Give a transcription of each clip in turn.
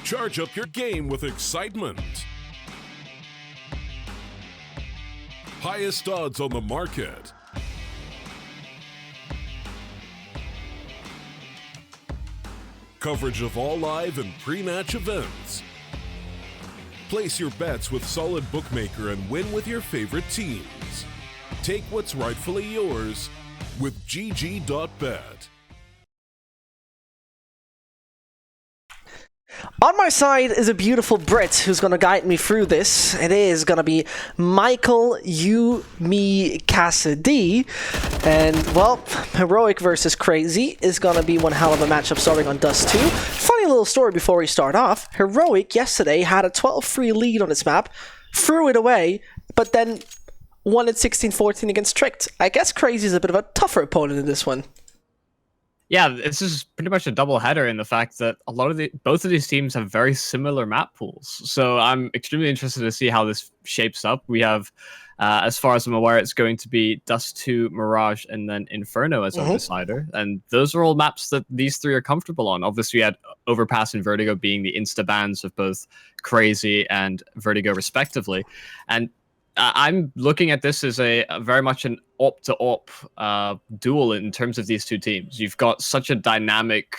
Charge up your game with excitement. Highest odds on the market. Coverage of all live and pre-match events. Place your bets with Solid Bookmaker and win with your favorite teams. Take what's rightfully yours with GG.bet. On my side is a beautiful Brit who's going to guide me through this. It is going to be Michael Me Cassidy. And, well, Heroic versus Crazy is going to be one hell of a matchup starting on Dust 2. Funny little story before we start off. Heroic yesterday had a 12-3 lead on its map, threw it away, but then won at 16-14 against Tricked. I guess Crazy is a bit of a tougher opponent in this one. Yeah, this is pretty much a double header in the fact that both of these teams have very similar map pools. So I'm extremely interested to see how this shapes up. We have, as far as I'm aware, it's going to be Dust 2, Mirage, and then Inferno as our decider. And those are all maps that these three are comfortable on. Obviously, we had Overpass and Vertigo being the insta-bans of both Crazy and Vertigo respectively. And I'm looking at this as a very much an op-to-op duel in terms of these two teams. You've got such a dynamic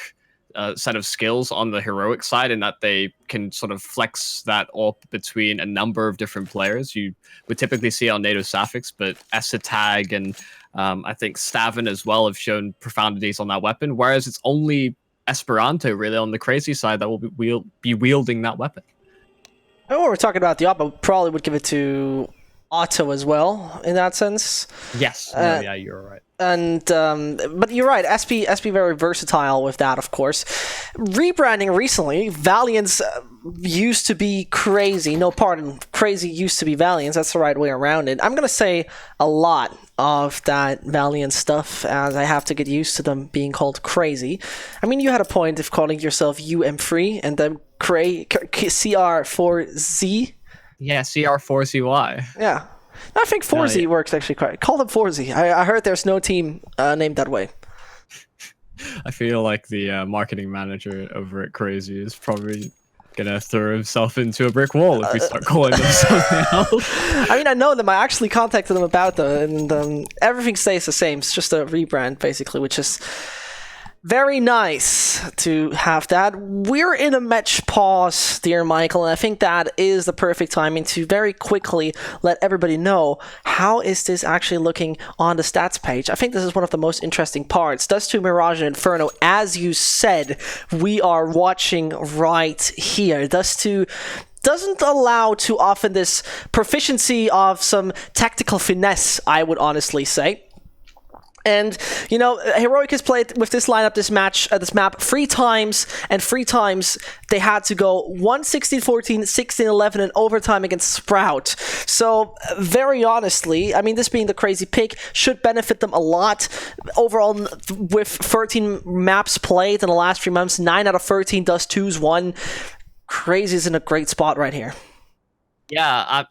set of skills on the Heroic side in that they can sort of flex that op between a number of different players. You would typically see on NATO Sapphics, but Esatag and I think Stavin as well have shown profundities on that weapon, whereas it's only Esperanto really on the Crazy side that will be wielding that weapon. Oh, we're talking about the op, I probably would give it to Otto as well, in that sense. Yes, no, yeah, you're right. And but you're right, SP very versatile with that, of course. Rebranding recently, Valiance used to be Crazy. No, pardon, Crazy used to be Valiance. That's the right way around it. I'm gonna say a lot of that Valiant stuff, as I have to get used to them being called Crazy. I mean, you had a point of calling yourself UM3 and then CR4Z. Yeah, CR4ZY. Yeah. I think 4Z works actually quite. Call them 4Z. I heard there's no team named that way. I feel like the marketing manager over at Crazy is probably gonna throw himself into a brick wall if we start calling them something else. I mean, I know them. I actually contacted them about them, and everything stays the same. It's just a rebrand, basically, which is very nice to have that. We're in a match pause, dear Michael, and I think that is the perfect timing to very quickly let everybody know how is this actually looking on the stats page. I think this is one of the most interesting parts. Dust 2, Mirage, and Inferno, as you said, we are watching right here. Dust 2 doesn't allow too often this proficiency of some tactical finesse, I would honestly say. And, you know, Heroic has played with this lineup, this map 3 times, and 3 times they had to go 1-16-14, 16-11 in overtime against Sprout. So, very honestly, I mean, this being the Crazy pick should benefit them a lot. Overall, with 13 maps played in the last 3 months, 9 out of 13 Dust 2's won. Crazy's in a great spot right here. Yeah,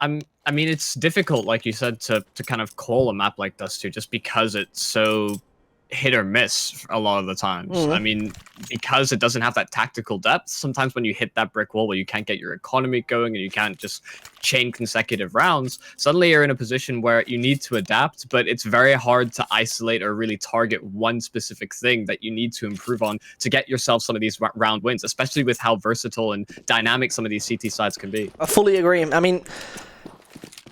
I mean, it's difficult, like you said, to kind of call a map like Dust 2 just because it's so hit or miss a lot of the times. I mean, because it doesn't have that tactical depth, sometimes when you hit that brick wall where you can't get your economy going and you can't just chain consecutive rounds, suddenly you're in a position where you need to adapt, but it's very hard to isolate or really target one specific thing that you need to improve on to get yourself some of these round wins, especially with how versatile and dynamic some of these CT sides can be. I fully agree. I mean,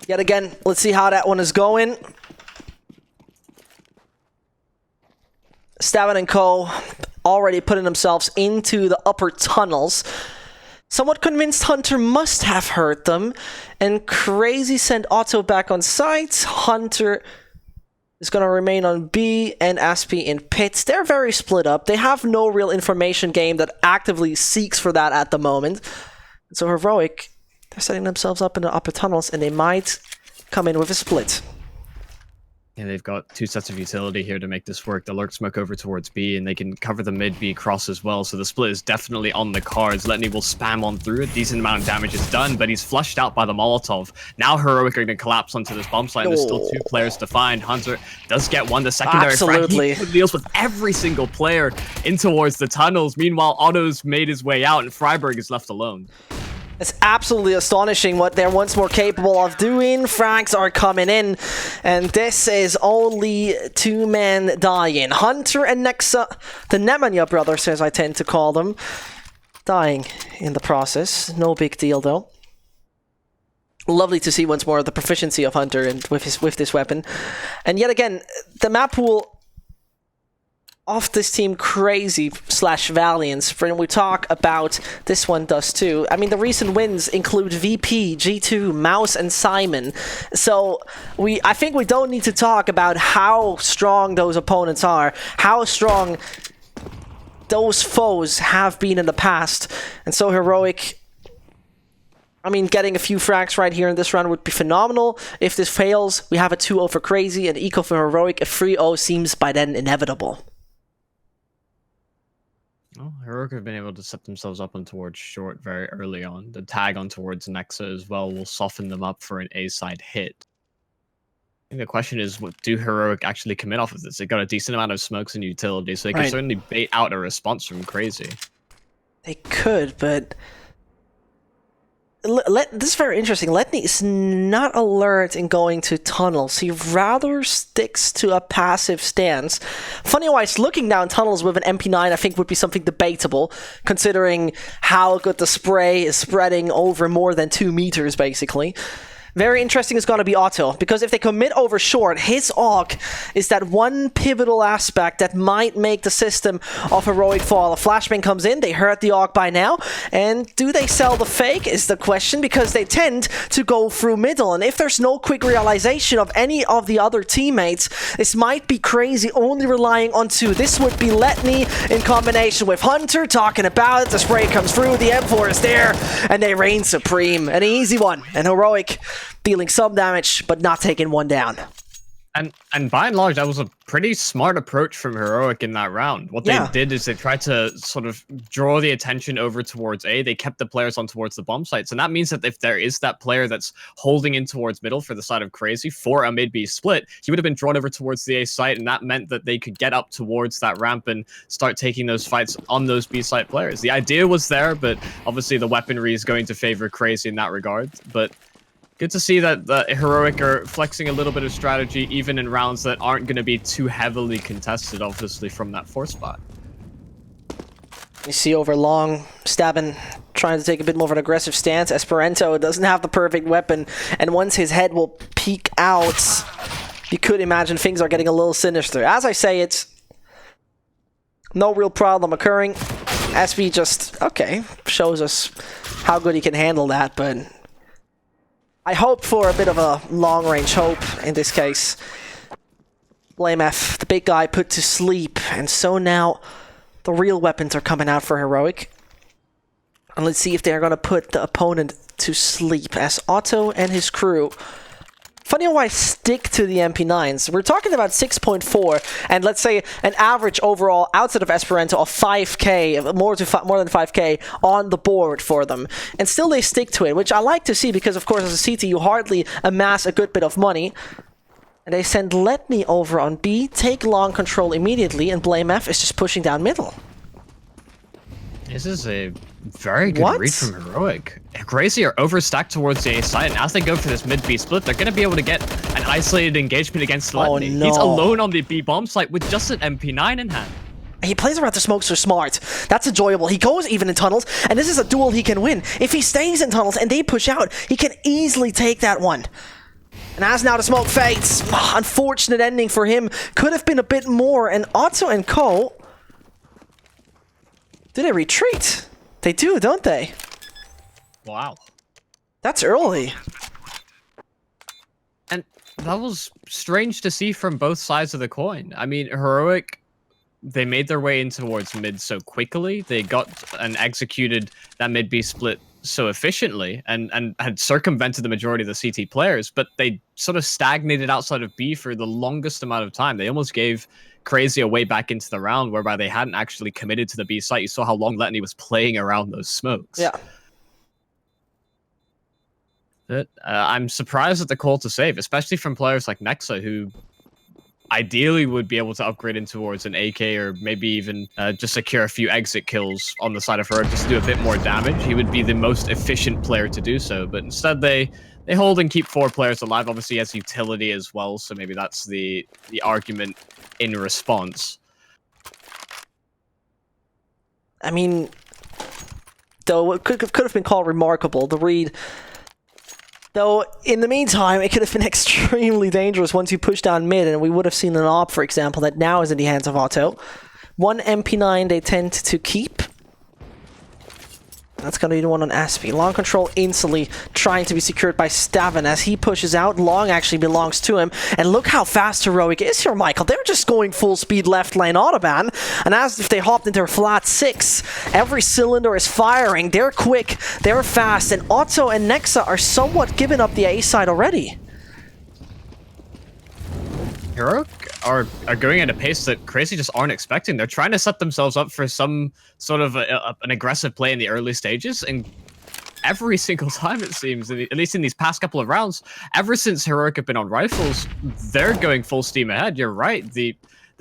yet again, let's see how that one is going. Stavin and Co. already putting themselves into the upper tunnels. Somewhat convinced Hunter must have hurt them. And Crazy sent Otto back on site. Hunter is going to remain on B and Aspie in pits. They're very split up. They have no real information game that actively seeks for that at the moment. So Heroic, they're setting themselves up in the upper tunnels and they might come in with a split. And they've got 2 sets of utility here to make this work. The lurk smoke over towards B, and they can cover the mid B cross as well. So the split is definitely on the cards. Letney will spam on through. A decent amount of damage is done, but he's flushed out by the Molotov. Now Heroic are going to collapse onto this bomb site. There's still 2 players to find. Hunter does get one. The secondary frag, he deals with every single player in towards the tunnels. Meanwhile, Otto's made his way out, and Freiburg is left alone. It's absolutely astonishing what they're once more capable of doing. Frags are coming in, and this is only 2 men dying. Hunter and Nexa, the Nemanja brothers, as I tend to call them, dying in the process. No big deal, though. Lovely to see once more the proficiency of Hunter and with this weapon. And yet again, the map pool of this team crazy / Valiance, when we talk about this one does too. I mean, the recent wins include VP, G2, Mouse, and Simon. So I think we don't need to talk about how strong those opponents are, how strong those foes have been in the past. And so Heroic, I mean, getting a few frags right here in this run would be phenomenal. If this fails, we have a 2-0 for Crazy, and eco for Heroic. A 3-0 seems by then inevitable. Well, Heroic have been able to set themselves up on towards short very early on. The tag on towards Nexa as well will soften them up for an A-side hit. I think the question is, what do Heroic actually commit off of this? They've got a decent amount of smokes and utility, so they can certainly bait out a response from Crazy. They could, but this is very interesting. Letney is not alert in going to tunnels. He rather sticks to a passive stance. Funny-wise, looking down tunnels with an MP9 I think would be something debatable, considering how good the spray is spreading over more than 2 meters, basically. Very interesting is going to be Otto, because if they commit over short, his AUG is that one pivotal aspect that might make the system of Heroic fall. A flashbang comes in, they heard the AUG by now, and do they sell the fake is the question, because they tend to go through middle, and if there's no quick realization of any of the other teammates, this might be Crazy only relying on 2. This would be Letney in combination with Hunter talking about it. The spray comes through, the M4 is there, and they reign supreme. An easy one, and Heroic dealing some damage, but not taking one down. And by and large, that was a pretty smart approach from Heroic in that round. What they did is they tried to sort of draw the attention over towards A. They kept the players on towards the bomb sites. And that means that if there is that player that's holding in towards middle for the side of Crazy for a mid-B split, he would have been drawn over towards the A site, and that meant that they could get up towards that ramp and start taking those fights on those B site players. The idea was there, but obviously the weaponry is going to favor Crazy in that regard. But good to see that the Heroic are flexing a little bit of strategy, even in rounds that aren't going to be too heavily contested, obviously, from that 4 spot. You see over long, Stabin trying to take a bit more of an aggressive stance. Esperanto doesn't have the perfect weapon, and once his head will peek out, you could imagine things are getting a little sinister. As I say, it's no real problem occurring. SV just, okay, shows us how good he can handle that, but I hope for a bit of a long-range hope in this case. Blame F, the big guy, put to sleep, and so now the real weapons are coming out for Heroic. And let's see if they're going to put the opponent to sleep, as Otto and his crew, funny how I stick to the MP9s. We're talking about 6.4, and let's say an average overall outside of Esperanto of 5k, more than 5k on the board for them. And still they stick to it, which I like to see, because of course as a CT you hardly amass a good bit of money. And they send Letney over on B, take long control immediately, and Blame F is just pushing down middle. This is a very good read from Heroic. Crazy are overstacked towards the A side, and as they go for this mid-B split, they're going to be able to get an isolated engagement against Letney. Oh, no. He's alone on the B bomb site with just an MP9 in hand. He plays around the smokes so smart. That's enjoyable. He goes even in tunnels, and this is a duel he can win. If he stays in tunnels and they push out, he can easily take that one. And as now the smoke fades, unfortunate ending for him. Could have been a bit more, and Otto and Co. Do they retreat? They do, don't they? Wow. That's early. And that was strange to see from both sides of the coin. I mean, Heroic, they made their way in towards mid so quickly. They got and executed that mid-B split so efficiently and had circumvented the majority of the CT players, but they sort of stagnated outside of B for the longest amount of time. They almost gave CR4ZY a way back into the round whereby they hadn't actually committed to the B site. You saw how long Letney was playing around those smokes. Yeah. But I'm surprised at the call to save, especially from players like Nexa, who ideally would be able to upgrade in towards an AK or maybe even just secure a few exit kills on the side of Heroic just to do a bit more damage. He would be the most efficient player to do so, but instead they hold and keep 4 players alive. Obviously he has utility as well, so maybe that's the argument in response. I mean, though it could have been called remarkable, the read. Though, in the meantime, it could have been extremely dangerous once you push down mid, and we would have seen an AWP, for example, that now is in the hands of Otto. 1 MP9 they tend to keep. That's going to be the one on Aspie. Long control instantly trying to be secured by Stavin as he pushes out. Long actually belongs to him. And look how fast Heroic is here, Michael. They're just going full speed left lane Autobahn. And as if they hopped into a flat 6, every cylinder is firing. They're quick, they're fast, and Otto and Nexa are somewhat giving up the A side already. Heroic are going at a pace that CR4ZY just aren't expecting. They're trying to set themselves up for some sort of an aggressive play in the early stages, and every single time it seems, at least in these past couple of rounds, ever since Heroic have been on rifles, they're going full steam ahead. You're right, the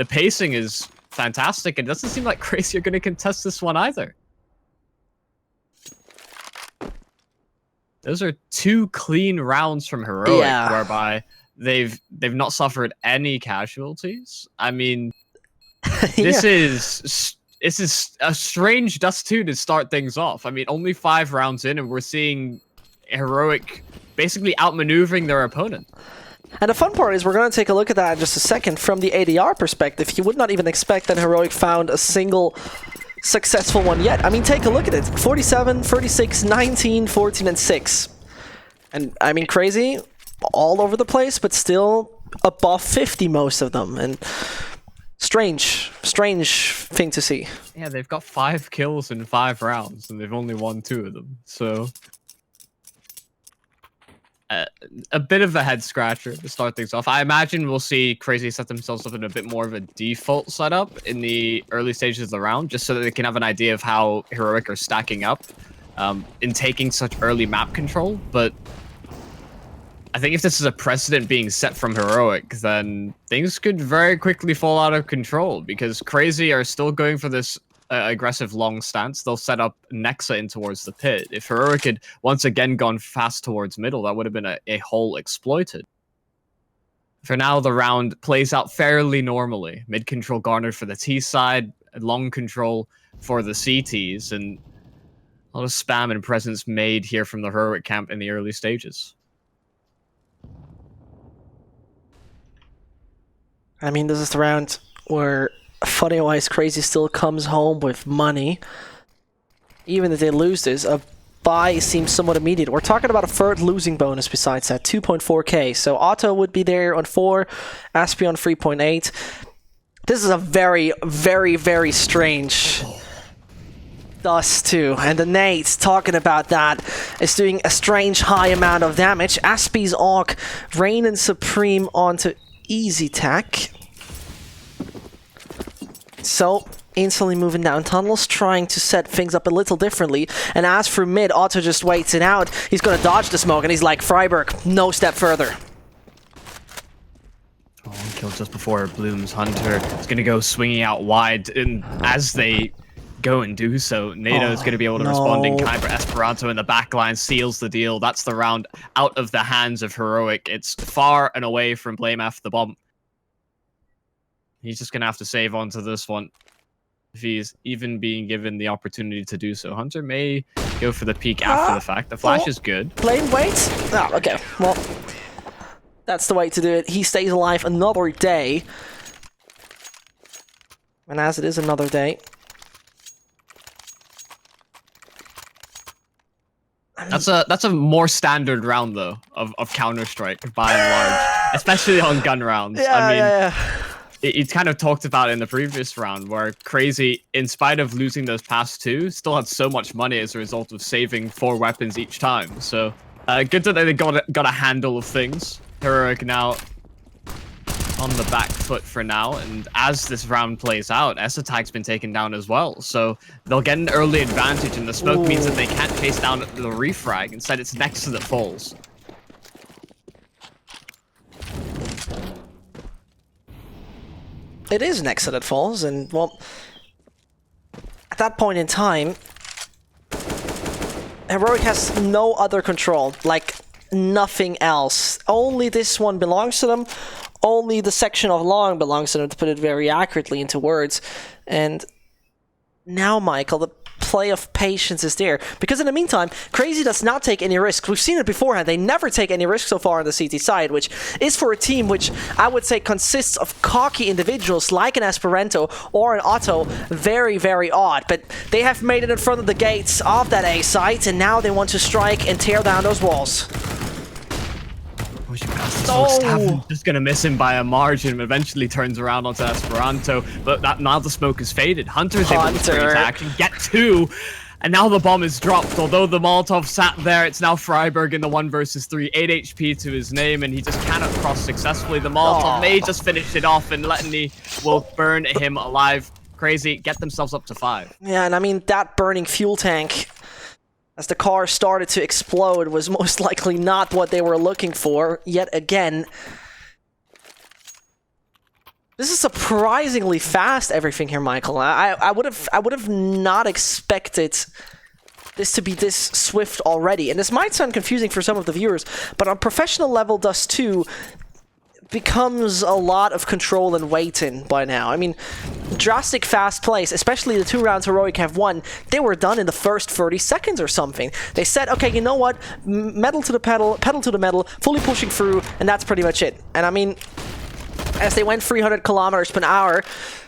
pacing is fantastic, and it doesn't seem like CR4ZY are going to contest this one either. Those are 2 clean rounds from Heroic, whereby they've not suffered any casualties. I mean, this is a strange dust 2 to start things off. I mean, only 5 rounds in, and we're seeing Heroic basically outmaneuvering their opponent. And the fun part is we're going to take a look at that in just a second from the ADR perspective. You would not even expect that Heroic found a single successful one yet. I mean, take a look at it. 47, 36, 19, 14, and 6. And, I mean, CR4ZY all over the place, but still above 50, most of them. And strange thing to see. Yeah, they've got 5 kills in 5 rounds, and they've only won 2 of them. So a bit of a head scratcher to start things off. I imagine we'll see CR4ZY set themselves up in a bit more of a default setup in the early stages of the round, just so that they can have an idea of how Heroic are stacking up in taking such early map control. But I think if this is a precedent being set from Heroic, then things could very quickly fall out of control, because CR4ZY are still going for this aggressive long stance. They'll set up Nexa in towards the pit. If Heroic had once again gone fast towards middle, that would have been a hole exploited. For now, the round plays out fairly normally. Mid control garnered for the T side, long control for the CTs, and a lot of spam and presence made here from the Heroic camp in the early stages. I mean, this is the round where, funny-wise, CR4ZY still comes home with money. Even if they lose this, a buy seems somewhat immediate. We're talking about a third losing bonus besides that, 2.4k. So Otto would be there on 4, Aspie on 3.8. This is a very, very, very strange dust too. And the nade, talking about that, is doing a strange high amount of damage. Aspie's AUG, Rain and Supreme onto Easy Tack. So, instantly moving down tunnels, trying to set things up a little differently. And as for mid, Otto just waits it out. He's gonna dodge the smoke, and he's like, Freiburg, no step further. Oh, kill just before Bloom's Hunter. It's gonna go swinging out wide, and as they go and do so, NATO is going to be able to respond in kind. Esperanto in the backline seals the deal. That's the round out of the hands of Heroic. It's far and away from Blame F the bomb. He's just going to have to save onto this one if he's even being given the opportunity to do so. Hunter may go for the peek after the fact. The flash is good. Blame waits? Oh, okay. Well, that's the way to do it. He stays alive another day. And as it is another day, that's a more standard round though of Counter-Strike by and large, especially on gun rounds. Yeah, I mean, you kind of talked about in the previous round where Crazy, in spite of losing those past two, still had so much money as a result of saving 4 weapons each time. So good that they got a handle of things. Heroic now on the back foot for now, and as this round plays out, S-Attack's been taken down as well, so they'll get an early advantage, and the smoke means that they can't chase down the refrag. Instead, it's Nexa that falls. It is Nexa that falls, and well, at that point in time, Heroic has no other control, like nothing else. Only this one belongs to them. Only the section of long belongs to them, to put it very accurately into words. And now, Michael, the play of patience is there. Because in the meantime, Crazy does not take any risks. We've seen it beforehand. They never take any risks so far on the CT side, which is for a team which I would say consists of cocky individuals like an Esperanto or an Otto. Very, very odd. But they have made it in front of the gates of that A site, and now they want to strike and tear down those walls. Staven just gonna miss him by a margin, eventually turns around onto Esperanto, but now the smoke has faded. Hunter's able to spring attack and get 2, and now the bomb is dropped. Although the Molotov sat there, it's now Freiburg in the 1 versus 3, 8 HP to his name, and he just cannot cross successfully. The Molotov may just finish it off, and Letany will burn him alive. Crazy, get themselves up to 5. Yeah, and I mean, that burning fuel tank as the car started to explode was most likely not what they were looking for. Yet again, this is surprisingly fast, everything here, Michael. I would have not expected this to be this swift already. And this might sound confusing for some of the viewers, but on professional level, Dust 2 becomes a lot of control and waiting by now. I mean, drastic fast plays, especially the 2 rounds Heroic have won, they were done in the first 30 seconds or something. They said, okay, you know what, metal to the pedal, pedal to the metal, fully pushing through, and that's pretty much it. And I mean, as they went 300 kilometers per hour,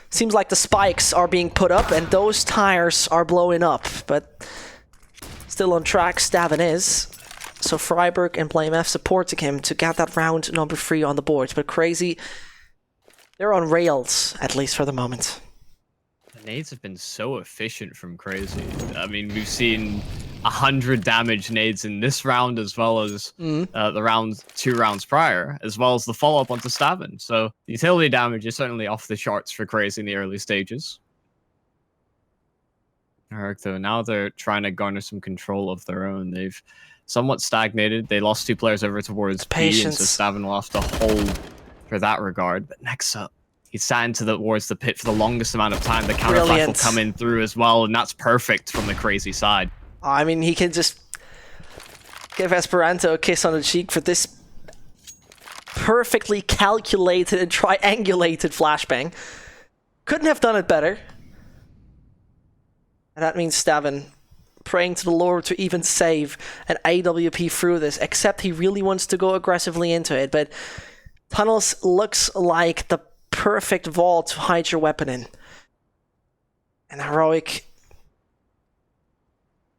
seems like the spikes are being put up and those tires are blowing up. But still on track, Staven is. So Freiburg and BlameF supporting him to get that round number 3 on the board. But Crazy, they're on rails, at least for the moment. The nades have been so efficient from Crazy. I mean, we've seen 100 damage nades in this round, as well as the 2 rounds prior, as well as the follow-up onto Staven. So the utility damage is certainly off the charts for Crazy in the early stages. Alright, though, now they're trying to garner some control of their own. They've somewhat stagnated. They lost 2 players over towards B, and so Staven will have to hold for that regard. But Nexa, he sat towards the pit for the longest amount of time. The counterflash will come in through as well, and that's perfect from the Crazy side. I mean, he can just give Esperanto a kiss on the cheek for this perfectly calculated and triangulated flashbang. Couldn't have done it better. And that means Staven praying to the Lord to even save an AWP through this, except he really wants to go aggressively into it. But Tunnels looks like the perfect vault to hide your weapon in. And Heroic,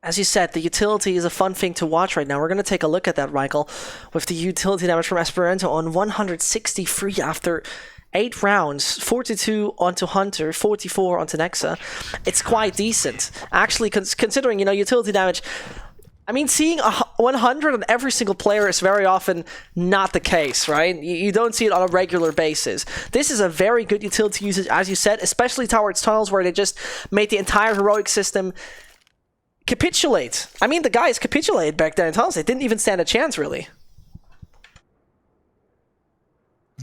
as you said, the utility is a fun thing to watch right now. We're going to take a look at that, Michael, with the utility damage from Esperanto on 163 after 8 rounds, 42 onto Hunter, 44 onto Nexa. It's quite decent. Actually, considering, you know, utility damage, I mean, seeing 100 on every single player is very often not the case, right? You don't see it on a regular basis. This is a very good utility usage, as you said, especially towards Tunnels, where they just made the entire Heroic system capitulate. I mean, the guys capitulated back there in Tunnels. They didn't even stand a chance, really.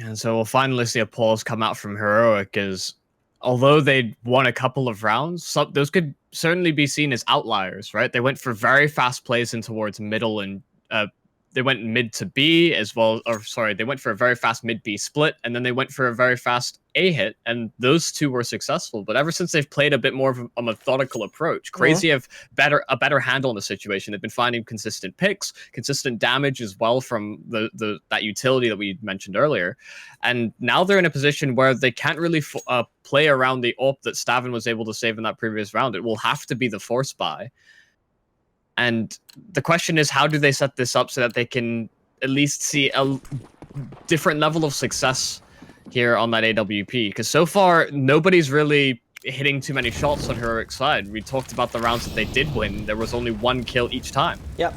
And so we'll finally see a pause come out from Heroic, as although they'd won a couple of rounds, those could certainly be seen as outliers, right? They went for very fast plays in towards middle, and they went mid to B as well, or sorry, they went for a very fast mid-B split, and then they went for a very fast A hit, and those 2 were successful. But ever since they've played a bit more of a methodical approach, Crazy have a better handle on the situation. They've been finding consistent picks, consistent damage as well from that utility that we mentioned earlier. And now they're in a position where they can't really play around the AWP that Staven was able to save in that previous round. It will have to be the force buy. And the question is, how do they set this up so that they can at least see a different level of success here on that AWP, because so far nobody's really hitting too many shots on Heroic's side. We talked about the rounds that they did win. There was only 1 kill each time. Yep.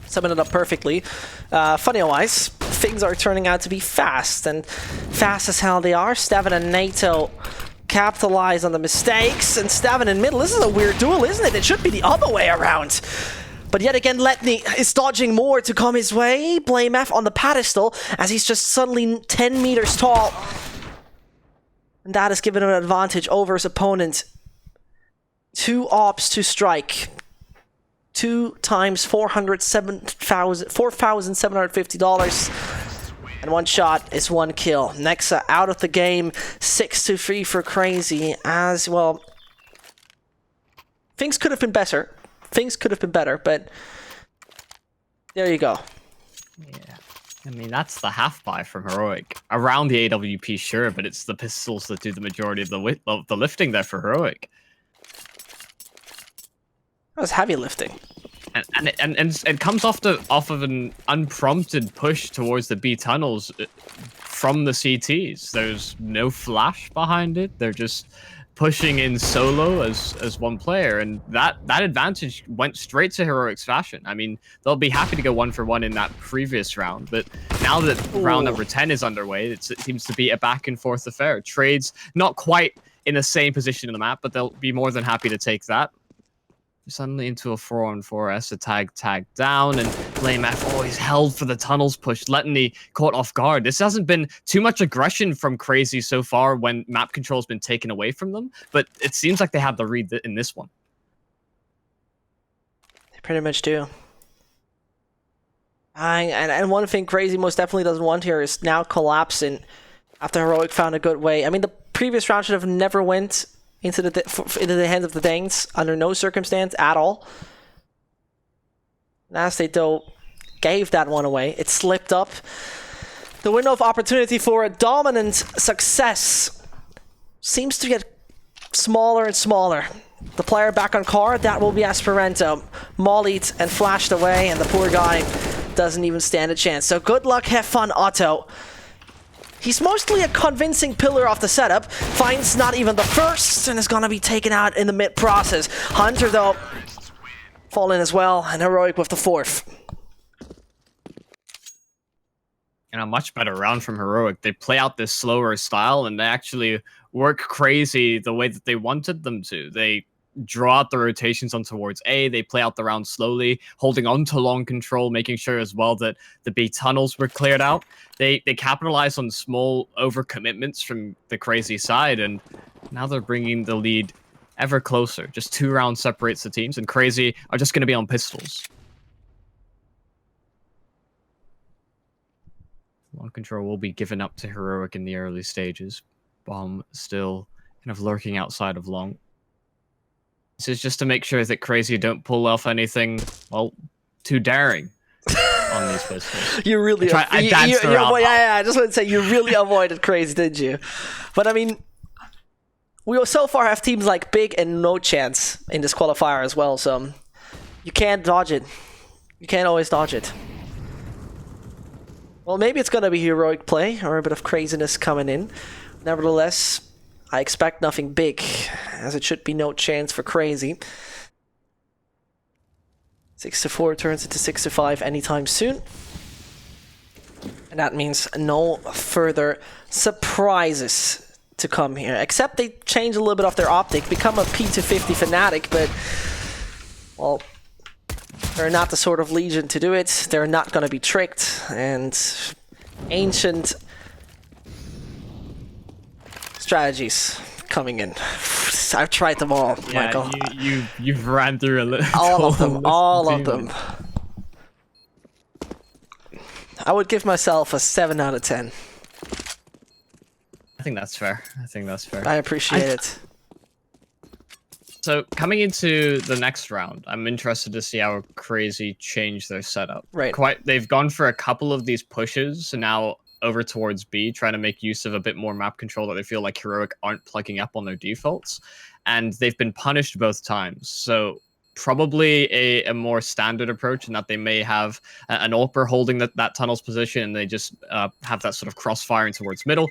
Summing it up perfectly. Funny-wise, things are turning out to be fast, and fast as hell they are. Steven and NATO capitalize on the mistakes, and Steven in middle. This is a weird duel, isn't it? It should be the other way around. But yet again, Letney is dodging more to come his way. Blame F on the pedestal as he's just suddenly 10 meters tall. And that has given him an advantage over his opponent. 2 ops to strike. 2 times $4,750. And 1 shot is 1 kill. Nexa out of the game. 6-3 for CR4ZY as well. Things could have been better. Things could have been better, but there you go. Yeah. I mean, that's the half buy from Heroic. Around the AWP, sure, but it's the pistols that do the majority of the lifting there for Heroic. That was heavy lifting. And it comes off of an unprompted push towards the B tunnels from the CTs. There's no flash behind it. They're just pushing in solo as one player, and that advantage went straight to Heroic's fashion. I mean, they'll be happy to go 1-for-1 in that previous round, but now that round number 10 is underway, it seems to be a back and forth affair. Trades not quite in the same position in the map, but they'll be more than happy to take that. Suddenly into a 4-on-4 S, a tag down, and Blame F always held for the tunnels push. Letney caught off guard. This hasn't been too much aggression from CR4ZY so far when map control's been taken away from them, but it seems like they have the read in this one. They pretty much do. And one thing CR4ZY most definitely doesn't want here is now collapsing after Heroic found a good way. I mean, the previous round should have never went into the hands of the Danes under no circumstance at all. As they though gave that one away, it slipped up. The window of opportunity for a dominant success seems to get smaller and smaller. The player back on card, that will be Esperanto. Mollied and flashed away, and the poor guy doesn't even stand a chance. So good luck, have fun, Otto. He's mostly a convincing pillar of the setup, finds not even the first, and is gonna be taken out in the mid-process. Hunter, though, falling as well, and Heroic with the 4th. And a much better round from Heroic. They play out this slower style, and they actually work CR4ZY the way that they wanted them to. They draw out the rotations on towards A, they play out the round slowly, holding on to long control, making sure as well that the B tunnels were cleared out. They capitalize on small overcommitments from the CR4ZY side, and now they're bringing the lead ever closer. Just 2 rounds separates the teams, and CR4ZY are just going to be on pistols. Long control will be given up to Heroic in the early stages. Bomb still kind of lurking outside of long. This is just to make sure that CR4ZY don't pull off anything, well, too daring on these pistols. You really... Yeah, I just want to say, you really avoided CR4ZY, didn't you? But I mean, we so far have teams like Big and No Chance in this qualifier as well, so you can't dodge it. You can't always dodge it. Well, maybe it's going to be heroic play or a bit of craziness coming in. Nevertheless, I expect nothing big, as it should be no chance for CR4ZY. 6-4 turns into 6-5 anytime soon. And that means no further surprises to come here. Except they change a little bit of their optic, become a P250 fanatic, but, well, they're not the sort of Legion to do it. They're not going to be tricked, and ancient strategies coming in. I've tried them all, yeah, Michael. You've ran through a little. All of them. I would give myself a 7 out of 10. I think that's fair. I appreciate it. So coming into the next round, I'm interested to see how CR4ZY change their setup. Right. They've gone for a couple of these pushes, and now over towards B, trying to make use of a bit more map control that they feel like Heroic aren't plugging up on their defaults. And they've been punished both times. So probably a more standard approach in that they may have an AWPer holding that tunnel's position, and they just have that sort of crossfiring towards middle.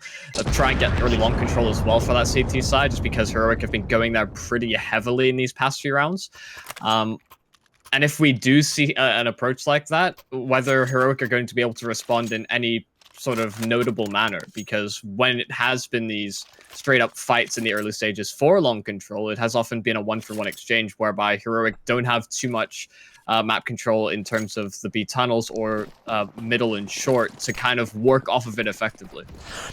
Try and get early long control as well for that CT side, just because Heroic have been going there pretty heavily in these past few rounds. And if we do see an approach like that, whether Heroic are going to be able to respond in any sort of notable manner, because when it has been these straight up fights in the early stages for long control, it has often been a 1-for-1 exchange whereby Heroic don't have too much map control in terms of the B tunnels or middle and short to kind of work off of it effectively.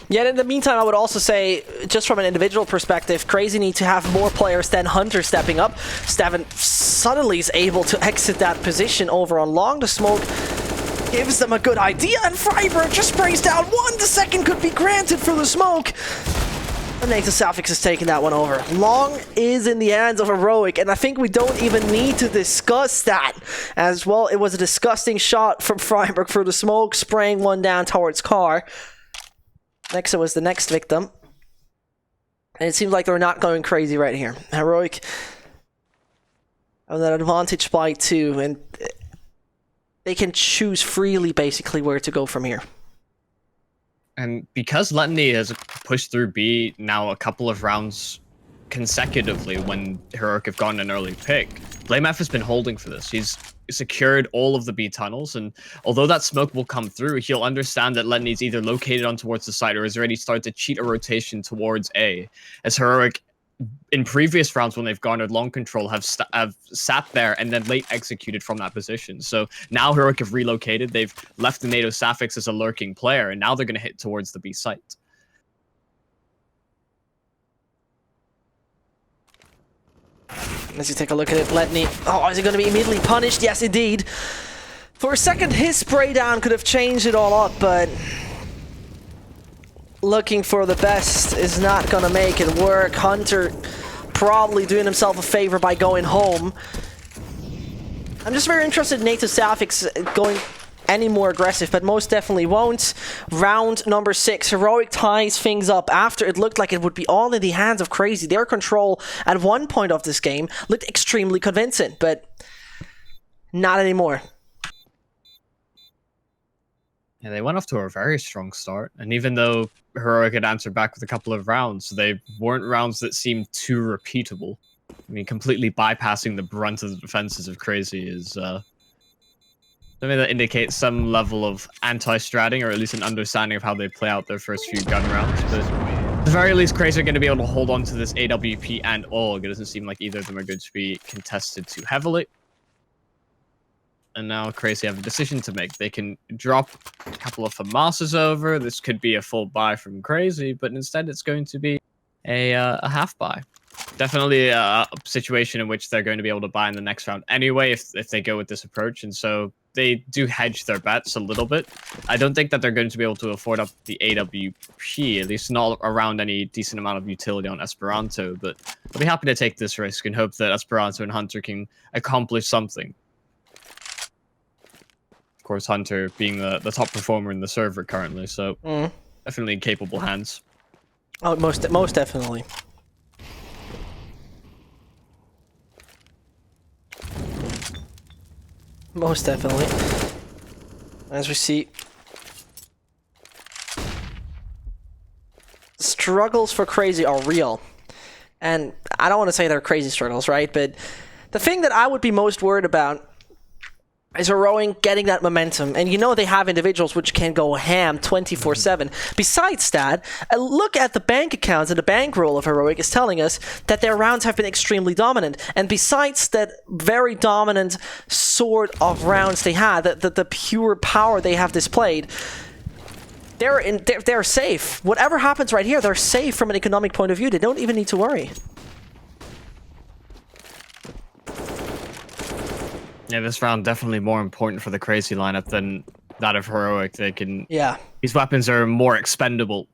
Yeah, and in the meantime, I would also say, just from an individual perspective, Crazy need to have more players than Hunter stepping up. Steven suddenly is able to exit that position over on long. The smoke gives them a good idea, and Freiburg just sprays down one. The second could be granted for the smoke. And Nathan Safix is taking that one over. Long is in the hands of Heroic, and I think we don't even need to discuss that. As well, it was a disgusting shot from Freiburg for the smoke, spraying one down towards Car. Next, it was the next victim. And it seems like they're not going crazy right here. Heroic have that advantage by 2, and they can choose freely, basically, where to go from here. And because Letany has pushed through B now a couple of rounds consecutively when Heroic have gotten an early pick, BlameF has been holding for this. He's secured all of the B tunnels, and although that smoke will come through, he'll understand that Letany's either located on towards the side or has already started to cheat a rotation towards A, as Heroic in previous rounds when they've garnered long control have sat there and then late executed from that position. So now Heroic have relocated, they've left the NATO Safix as a lurking player, and now they're going to hit towards the B site. As you take a look at it, Letany, oh, is he going to be immediately punished? Yes, indeed. For a second, his spray down could have changed it all up, but looking for the best is not gonna make it work. Hunter probably doing himself a favor by going home. I'm just very interested in NATO Safix going any more aggressive, but most definitely won't. Round number 6, Heroic ties things up after it looked like it would be all in the hands of Crazy. Their control at one point of this game looked extremely convincing, but not anymore. Yeah, they went off to a very strong start, and even though Heroic had answered back with a couple of rounds, they weren't rounds that seemed too repeatable. I mean, completely bypassing the brunt of the defenses of Crazy is something that indicates some level of anti-stratting, or at least an understanding of how they play out their first few gun rounds. But at the very least, Crazy are going to be able to hold on to this AWP and AUG. It doesn't seem like either of them are going to be contested too heavily. And now Crazy have a decision to make. They can drop a couple of FAMASs over. This could be a full buy from Crazy, but instead it's going to be a half buy. Definitely a situation in which they're going to be able to buy in the next round anyway if they go with this approach. And so they do hedge their bets a little bit. I don't think that they're going to be able to afford up the AWP, at least not around any decent amount of utility on Esperanto. But I'll be happy to take this risk and hope that Esperanto and Hunter can accomplish something. Of course, Hunter being the top performer in the server currently, so definitely in capable hands. Oh, most definitely. Most definitely. As we see, struggles for Crazy are real. And I don't want to say they're crazy struggles, right? But the thing that I would be most worried about is Heroic getting that momentum. And you know they have individuals which can go ham 24/7. Besides that, a look at the bank accounts and the bankroll of Heroic is telling us that their rounds have been extremely dominant. And besides that very dominant sort of rounds they had, the pure power they have displayed, they're safe. Whatever happens right here, they're safe from an economic point of view. They don't even need to worry. Yeah, this round definitely more important for the Crazy lineup than that of Heroic. They can... Yeah. These weapons are more expendable.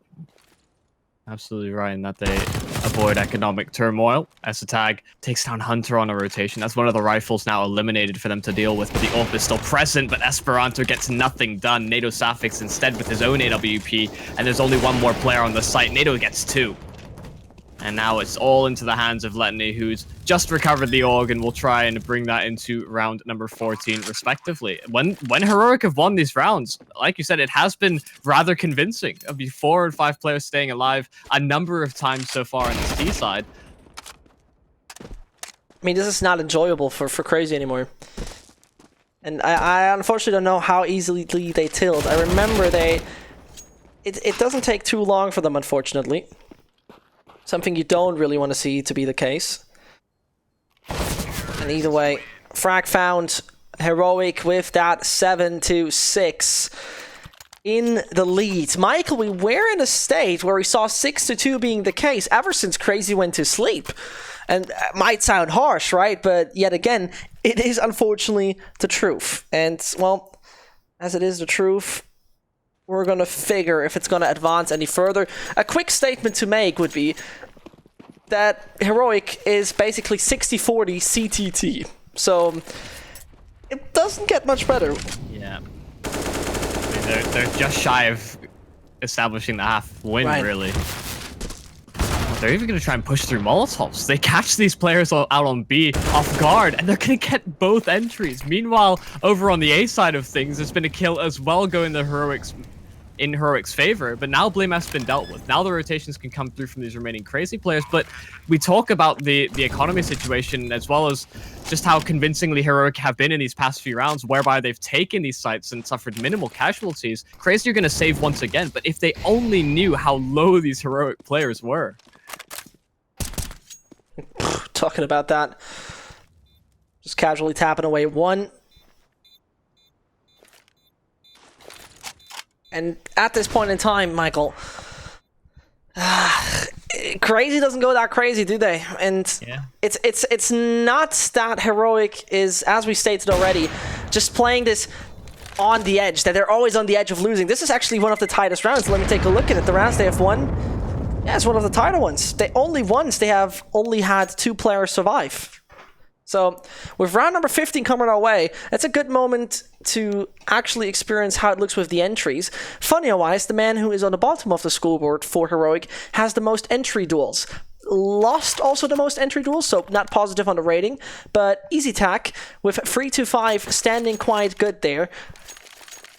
Absolutely right in that they avoid economic turmoil. Esatag takes down Hunter on a rotation. That's one of the rifles now eliminated for them to deal with. But the AWP is still present, but Esperanto gets nothing done. NATO Safix instead with his own AWP, and there's only one more player on the site. NATO gets 2. And now it's all into the hands of Letney, who's just recovered the org and will try and bring that into round number 14, respectively. When Heroic have won these rounds, like you said, it has been rather convincing. Of the 4 and 5 players staying alive a number of times so far on this T side. I mean, this is not enjoyable for Crazy anymore. And I unfortunately don't know how easily they tilt. I remember it doesn't take too long for them, unfortunately. Something you don't really want to see to be the case. And either way, frag found. Heroic with that 7-6 in the lead. Michael, we were in a state where we saw 6-2 being the case ever since Crazy went to sleep. And it might sound harsh, right? But yet again, it is unfortunately the truth. And, well, as it is the truth, we're going to figure if it's going to advance any further. A quick statement to make would be that Heroic is basically 60-40 CTT. So it doesn't get much better. Yeah. I mean, they're just shy of establishing the half win, right. Really. They're even going to try and push through Molotovs. They catch these players out on B off guard, and they're going to get both entries. Meanwhile, over on the A side of things, there's been a kill as well going in Heroic's favor, but now blame has been dealt with. Now the rotations can come through from these remaining Crazy players, but we talk about the economy situation as well as just how convincingly Heroic have been in these past few rounds, whereby they've taken these sites and suffered minimal casualties. Crazy are going to save once again, but if they only knew how low these Heroic players were. Talking about that. Just casually tapping away one. And at this point in time, Michael, Crazy doesn't go that crazy, do they? And yeah. It's not that Heroic is, as we stated already, just playing this on the edge, that they're always on the edge of losing. This is actually one of the tightest rounds. Let me take a look at it. The rounds they have won, yeah, it's one of the tighter ones. They have only had 2 players survive. So with round number 15 coming our way, it's a good moment to actually experience how it looks with the entries. Funny-wise, the man who is on the bottom of the scoreboard for Heroic has the most entry duels. Lost also the most entry duels, so not positive on the rating, but Easy Tack with 3-5 standing quite good there.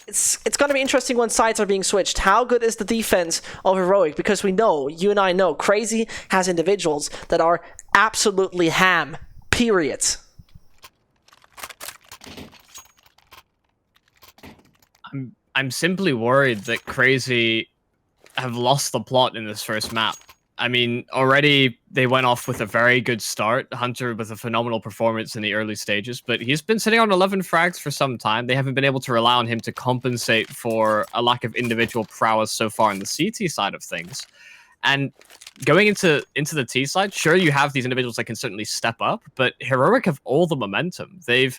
It's going to be interesting when sides are being switched. How good is the defense of Heroic? Because we know, you and I know, Crazy has individuals that are absolutely ham. Period. I'm simply worried that Crazy have lost the plot in this first map. I mean, already they went off with a very good start. Hunter with a phenomenal performance in the early stages, but he's been sitting on 11 frags for some time. They haven't been able to rely on him to compensate for a lack of individual prowess so far in the CT side of things. And going into the T side, sure, you have these individuals that can certainly step up, but Heroic have all the momentum. They've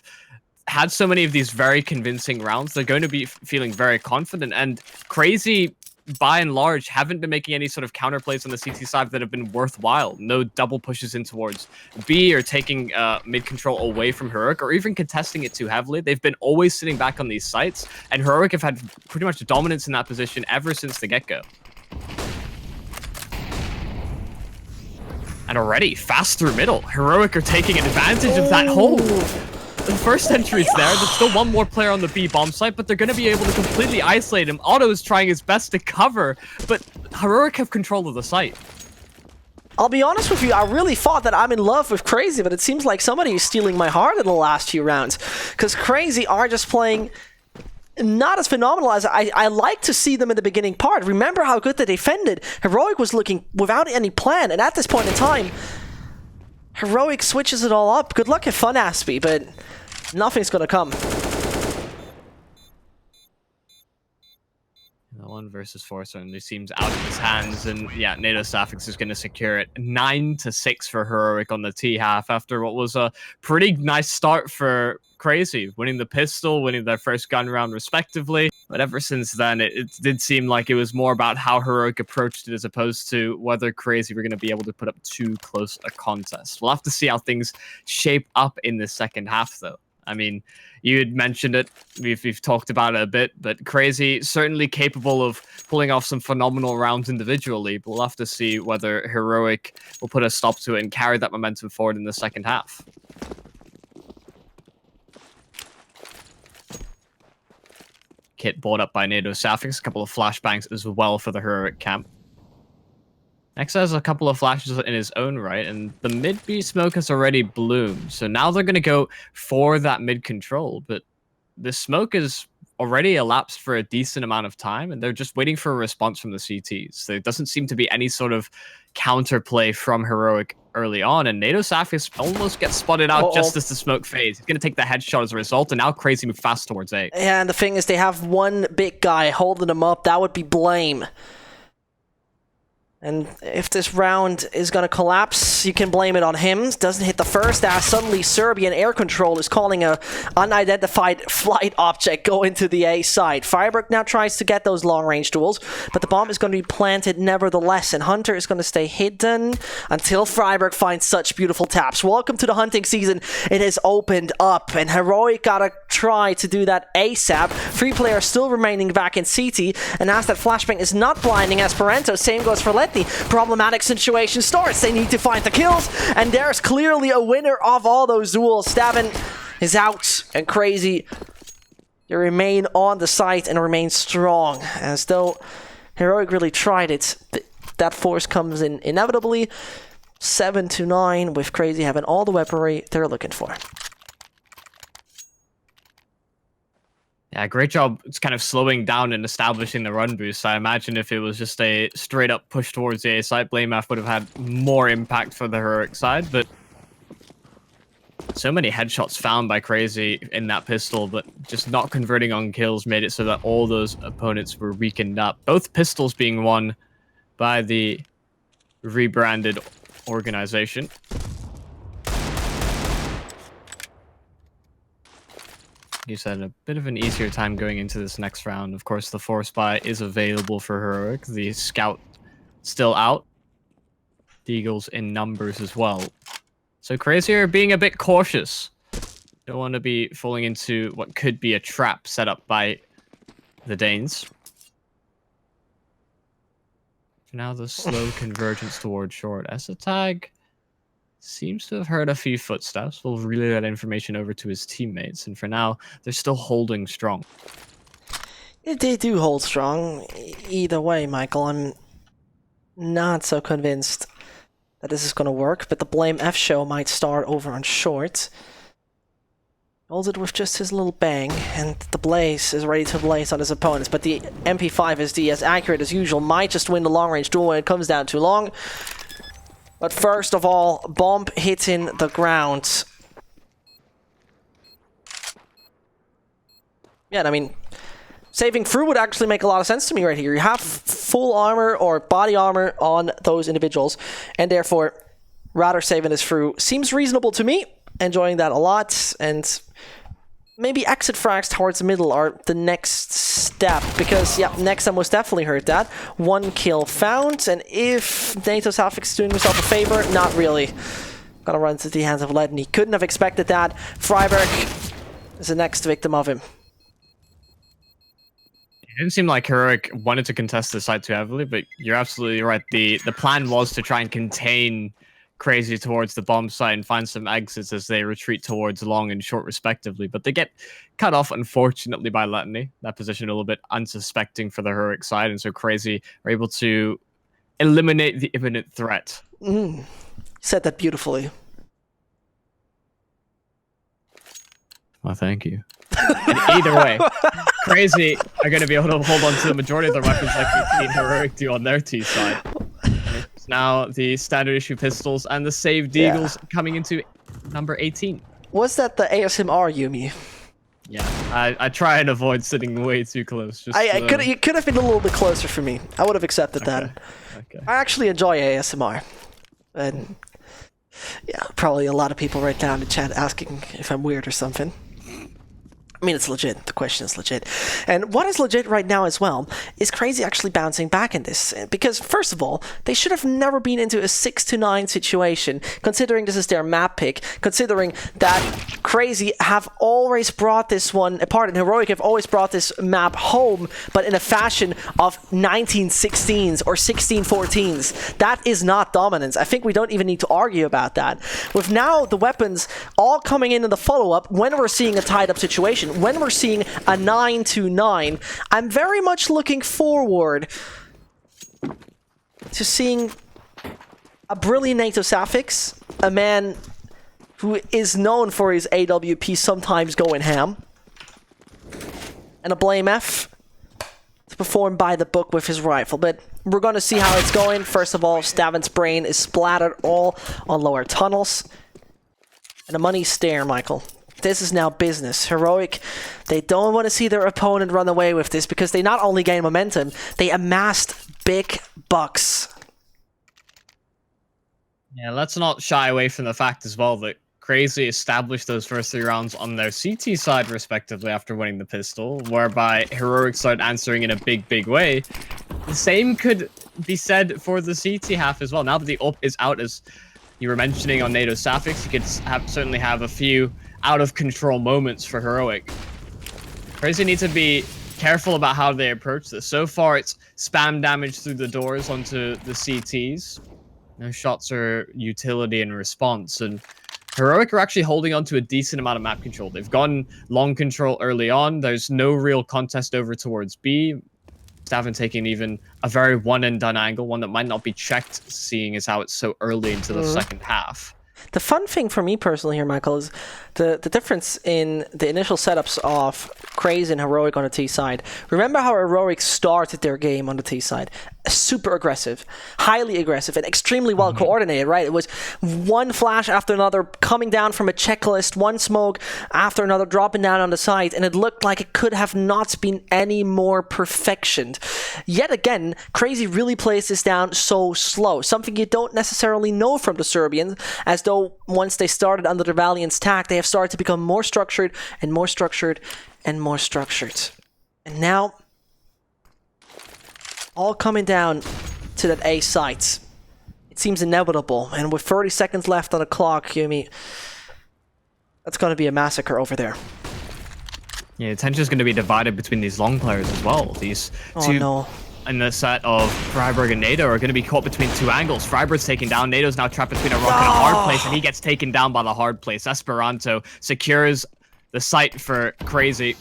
had so many of these very convincing rounds. They're going to be feeling very confident, and Crazy, by and large, haven't been making any sort of counterplays on the CT side that have been worthwhile. No double pushes in towards B or taking mid control away from Heroic or even contesting it too heavily. They've been always sitting back on these sites, and Heroic have had pretty much dominance in that position ever since the get-go. And already, fast through middle. Heroic are taking advantage of that hold. The first entry is there. There's still one more player on the B bomb site, but they're going to be able to completely isolate him. Otto is trying his best to cover, but Heroic have control of the site. I'll be honest with you, I really thought that I'm in love with Crazy, but it seems like somebody is stealing my heart in the last few rounds. Because Crazy are just playing not as phenomenal as I like to see them in the beginning part. Remember how good they defended. Heroic was looking without any plan, and at this point in time, Heroic switches it all up. Good luck at Fun Aspie, but nothing's gonna come. 1 versus 4 certainly seems out of his hands, and yeah, NATO Staffix is going to secure it. 9-6 for Heroic on the T half after what was a pretty nice start for Crazy, winning the pistol, winning their first gun round respectively. But ever since then, it did seem like it was more about how Heroic approached it as opposed to whether Crazy were going to be able to put up too close a contest. We'll have to see how things shape up in the second half, though. I mean, you had mentioned it. We've talked about it a bit, but Crazy certainly capable of pulling off some phenomenal rounds individually. But we'll have to see whether Heroic will put a stop to it and carry that momentum forward in the second half. Kit brought up by NATO Safix, a couple of flashbangs as well for the Heroic camp. Nexa has a couple of flashes in his own right, and the mid B smoke has already bloomed. So now they're going to go for that mid control, but the smoke is already elapsed for a decent amount of time, and they're just waiting for a response from the CTs. There doesn't seem to be any sort of counterplay from Heroic early on, and NATO Safis almost gets spotted out just as the smoke fades. He's going to take the headshot as a result, and now Crazy move fast towards A. Yeah, and the thing is, they have one big guy holding them up. That would be Blame. And if this round is going to collapse, you can blame it on him. Doesn't hit the first as suddenly Serbian air control is calling a unidentified flight object go into the A side. Firebird now tries to get those long-range duels, but the bomb is going to be planted nevertheless, and Hunter is going to stay hidden until Freiburg finds such beautiful taps. Welcome to the hunting season. It has opened up, and Heroic gotta try to do that ASAP. 3 players still remaining back in CT, and as that flashbang is not blinding Esperanto, same goes for Letty. Problematic situation starts. They need to find the kills, and there's clearly a winner of all those duels. Stavin is out, and Crazy, they remain on the site and remain strong, as though Heroic really tried it. That force comes in inevitably. 7-9 with Crazy having all the weaponry they're looking for. Yeah, great job. It's kind of slowing down and establishing the run boost. I imagine if it was just a straight up push towards the A side, Blamef would have had more impact for the Heroic side, but so many headshots found by Crazy in that pistol, but just not converting on kills made it so that all those opponents were weakened up. Both pistols being won by the rebranded organization. You said a bit of an easier time going into this next round. Of course, the Force Buy is available for Heroic. The Scout still out. The Eagles in numbers as well. So Crazy are being a bit cautious. Don't want to be falling into what could be a trap set up by the Danes. For now, the slow convergence towards short. Esatag seems to have heard a few footsteps. We'll relay that information over to his teammates. And for now, they're still holding strong. They do hold strong. Either way, Michael, I'm not so convinced that this is going to work. But the Blame F show might start over on short. Holds it with just his little bang. And the Blaze is ready to blaze on his opponents. But the MP5 SD, as accurate as usual, might just win the long-range duel when it comes down too long. But first of all, bomb hitting the ground. Yeah, I mean, saving through would actually make a lot of sense to me right here. You have full armor or body armor on those individuals, and therefore, rather saving this through seems reasonable to me. Enjoying that a lot, and maybe exit frags towards the middle are the next step, because, yeah, Nexa most definitely heard that. 1 kill found, and if NATO Safix is doing himself a favor, not really. Gonna run to the hands of Ledden. He couldn't have expected that. Freiburg is the next victim of him. It didn't seem like Heroic wanted to contest the side too heavily, but you're absolutely right. The plan was to try and contain Crazy towards the bomb site and find some exits as they retreat towards long and short respectively, but they get cut off unfortunately by Letany. That position a little bit unsuspecting for the Heroic side, and so Crazy are able to eliminate the imminent threat. Said that beautifully. Well, thank you. And either way, Crazy are going to be able to hold on to the majority of their weapons like we've seen Heroic do on their T side. It's now the standard issue pistols and the saved Eagles coming into number 18. Was that the ASMR, Yumi? Yeah, I try and avoid sitting way too close. Just you could have been a little bit closer for me. I would have accepted that. Okay. I actually enjoy ASMR. And yeah, probably a lot of people right now in the chat asking if I'm weird or something. I mean, it's legit. The question is legit. And what is legit right now as well is CR4ZY actually bouncing back in this. Because, first of all, they should have never been into a 6-9 situation, considering this is their map pick, considering that CR4ZY have always brought this one apart, and Heroic have always brought this map home, but in a fashion of 1916s or 1614s. That is not dominance. I think we don't even need to argue about that. With now the weapons all coming in the follow-up, when we're seeing a tied-up situation, when we're seeing a 9-9, I'm very much looking forward to seeing a brilliant NATO Sapphics, a man who is known for his AWP sometimes going ham, and a Blame F to perform by the book with his rifle. But we're going to see how it's going. First of all, Stavin's brain is splattered all on lower tunnels. And a money stare, Michael. This is now business. Heroic, they don't want to see their opponent run away with this because they not only gain momentum, they amassed big bucks. Yeah, let's not shy away from the fact as well that CR4ZY established those first 3 rounds on their CT side, respectively, after winning the pistol, whereby Heroic started answering in a big way. The same could be said for the CT half as well. Now that the up is out, as you were mentioning on NATO Sapphics, you could certainly have a few out-of-control moments for Heroic. CR4ZY need to be careful about how they approach this. So far, it's spam damage through the doors onto the CTs. No shots or utility in response, and Heroic are actually holding on to a decent amount of map control. They've gone long control early on. There's no real contest over towards B. Stavin taking even a very one-and-done angle, one that might not be checked, seeing as how it's so early into the second half. The fun thing for me personally here, Michael, is the difference in the initial setups of CR4ZY and Heroic on the T side. Remember how Heroic started their game on the T side? Super aggressive, highly aggressive, and extremely well coordinated, right? It was one flash after another, coming down from a checklist, one smoke after another, dropping down on the side, and it looked like it could have not been any more perfectioned. Yet again, CR4ZY really plays this down so slow, something you don't necessarily know from the Serbians, as though once they started under the Valiant's tack, they have started to become more structured and more structured and more structured. And now, all coming down to that A site. It seems inevitable, and with 30 seconds left on the clock, Yumi, that's going to be a massacre over there. Yeah, attention is going to be divided between these long players as well. These two in the set of Freiburg and NATO are going to be caught between 2 angles. Freiburg's taken down. NATO's now trapped between a rock and a hard place, and he gets taken down by the hard place. Esperanto secures the site for CR4ZY.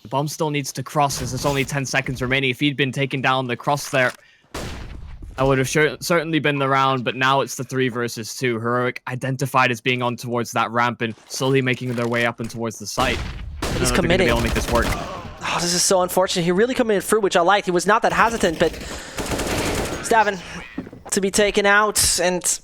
The bomb still needs to cross as there's only 10 seconds remaining. If he'd been taken down the cross there, that would have certainly been the round, but now it's the 3 versus 2. Heroic identified as being on towards that ramp and slowly making their way up and towards the site. He's committing. They'll make this work. Oh, this is so unfortunate. He really committed through, which I liked. He was not that hesitant, but Stavin to be taken out, and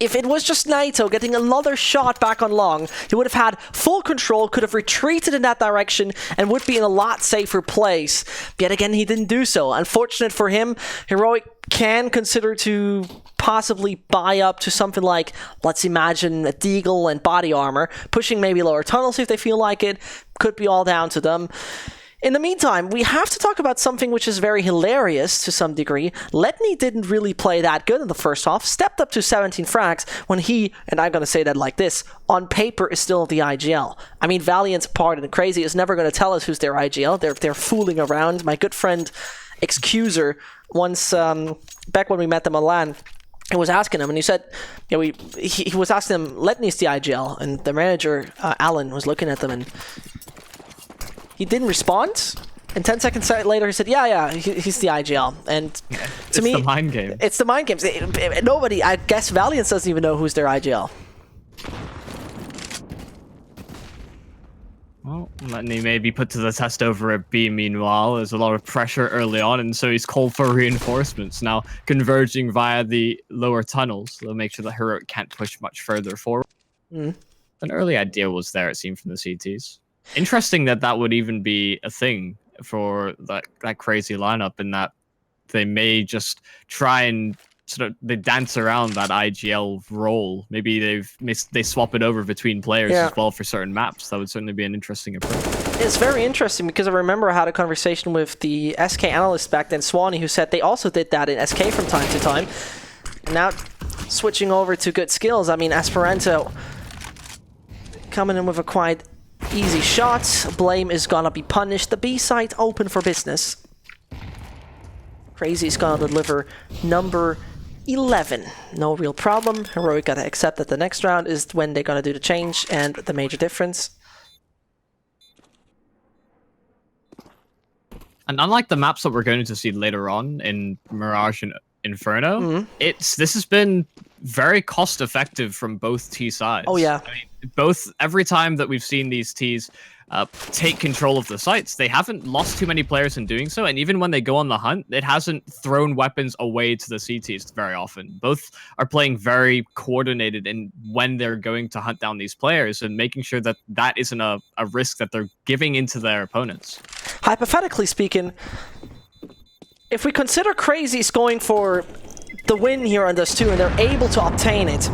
if it was just NATO getting another shot back on long, he would have had full control, could have retreated in that direction, and would be in a lot safer place. Yet again, he didn't do so. Unfortunate for him, Heroic can consider to possibly buy up to something like, let's imagine, a deagle and body armor, pushing maybe lower tunnels if they feel like it. Could be all down to them. In the meantime, we have to talk about something which is very hilarious to some degree. Letney didn't really play that good in the first half, stepped up to 17 frags when he, and I'm going to say that like this, on paper is still the IGL. I mean, Valiant's part and CR4ZY is never going to tell us who's their IGL. They're fooling around. My good friend Excuser once, back when we met them on LAN, I was asking him, and he said, he was asking him, Letney's the IGL, and the manager, Alan, was looking at them, and he didn't respond. And 10 seconds later, he said, yeah, he's the IGL. And to me, it's the mind game. It's the mind games. Nobody, I guess Valiant doesn't even know who's their IGL. Well, Letney may be put to the test over at B, meanwhile. There's a lot of pressure early on, and so he's called for reinforcements. Now, converging via the lower tunnels, they'll make sure the Heroic can't push much further forward. An early idea was there, it seemed, from the CTs. Interesting that would even be a thing for that CR4ZY lineup, in that they may just try and sort of they dance around that IGL role. Maybe they swap it over between players as well for certain maps. That would certainly be an interesting approach. It's very interesting because I remember I had a conversation with the SK analyst back then, Swanee, who said they also did that in SK from time to time. And now switching over to good skills, I mean, Esperanto coming in with a quite easy shot. Blame is gonna be punished. The B side open for business. Crazy's gonna deliver number 11. No real problem. Heroic gotta accept that the next round is when they're gonna do the change and the major difference. And unlike the maps that we're going to see later on in Mirage and Inferno, this has been very cost effective from both T sides. Oh yeah. I mean, every time that we've seen these Ts take control of the sites, they haven't lost too many players in doing so, and even when they go on the hunt, it hasn't thrown weapons away to the CTs very often. Both are playing very coordinated in when they're going to hunt down these players and making sure that that isn't a risk that they're giving into their opponents. Hypothetically speaking, if we consider Crazy's going for the win here on this 2 and they're able to obtain it,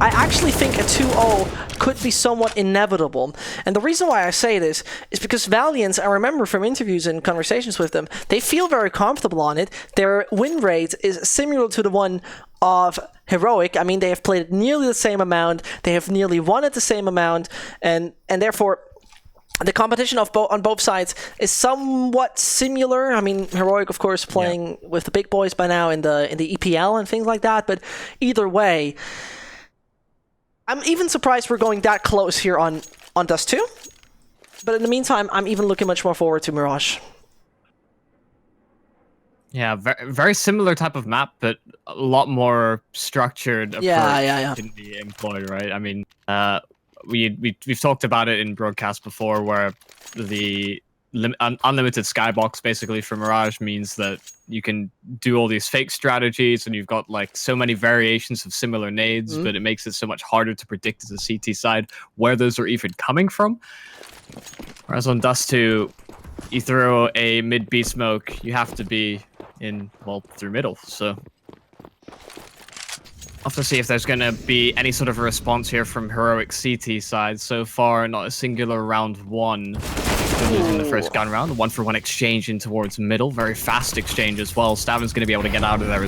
I actually think a 2-0 could be somewhat inevitable. And the reason why I say this is because Valiant, I remember from interviews and conversations with them, they feel very comfortable on it. Their win rate is similar to the one of Heroic. I mean, they have played nearly the same amount, they have nearly won at the same amount, and therefore the competition on both sides is somewhat similar. I mean, Heroic, of course, playing with the big boys by now in the EPL and things like that, but either way, I'm even surprised we're going that close here on Dust 2. But in the meantime, I'm even looking much more forward to Mirage. Yeah, very similar type of map, but a lot more structured approach can be employed, right? I mean, we've talked about it in broadcast before, where the unlimited skybox basically for Mirage means that you can do all these fake strategies, and you've got like so many variations of similar nades, but it makes it so much harder to predict as a CT side where those are even coming from. Whereas on Dust 2, you throw a mid B smoke, you have to be in, well, through middle, so I'll have to see if there's going to be any sort of a response here from Heroic CT side. So far, not a singular round one. Losing the first gun round. 1-for-1 exchange in towards middle. Very fast exchange as well. Stavin's going to be able to get out of there.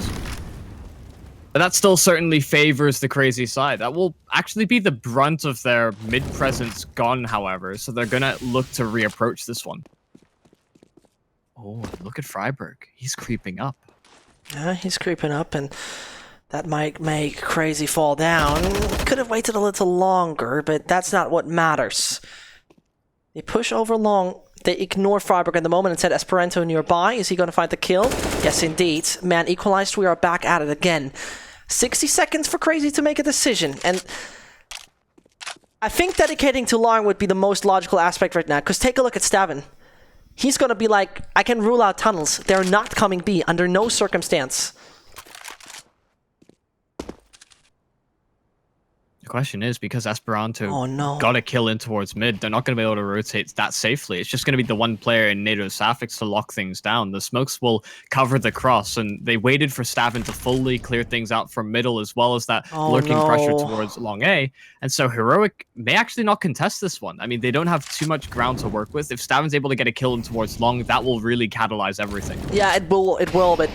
But that still certainly favors the Crazy side. That will actually be the brunt of their mid-presence gone, however. So they're going to look to reapproach this one. Oh, look at Freiburg. He's creeping up. Yeah, he's creeping up, and that might make Crazy fall down. Could have waited a little longer, but that's not what matters. They push over long. They ignore Freiburg at the moment and said Esperanto nearby. Is he going to find the kill? Yes, indeed. Man equalized. We are back at it again. 60 seconds for Crazy to make a decision. And I think dedicating to long would be the most logical aspect right now. Because take a look at Stavin. He's going to be like, I can rule out tunnels. They're not coming B under no circumstance. Question is, because Esperanto got a kill in towards mid, they're not going to be able to rotate that safely. It's just going to be the one player in NATO Safix to lock things down. The smokes will cover the cross, and they waited for Stavin to fully clear things out from middle, as well as that lurking pressure towards long A. And so Heroic may actually not contest this one. I mean, they don't have too much ground to work with. If Stavin's able to get a kill in towards long, that will really catalyze everything. Yeah, it will, but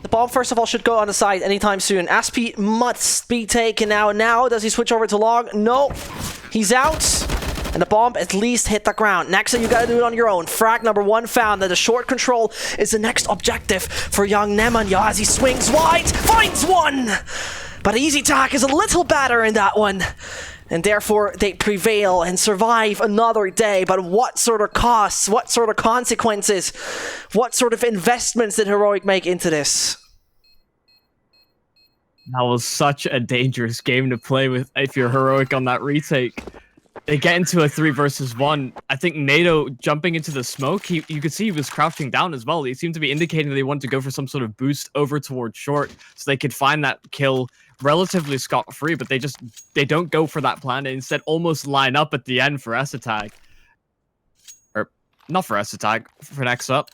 the bomb, first of all, should go on the side anytime soon. Aspi must be taken out now. Does he switch over to long? No. He's out. And the bomb at least hit the ground. Nexa, you gotta do it on your own. Frag number 1 found. That the short control is the next objective for young Nemanja as he swings wide. Finds one! But Easy Tack is a little better in that one. And therefore, they prevail and survive another day. But what sort of costs? What sort of consequences? What sort of investments did Heroic make into this? That was such a dangerous game to play with if you're Heroic on that retake. They get into a 3 versus 1. I think NATO jumping into the smoke, you could see he was crouching down as well. He seemed to be indicating that they wanted to go for some sort of boost over towards short so they could find that kill relatively scot-free, but they don't go for that plan and instead almost line up at the end for S-Attack. Or, not for S-Attack, for next up.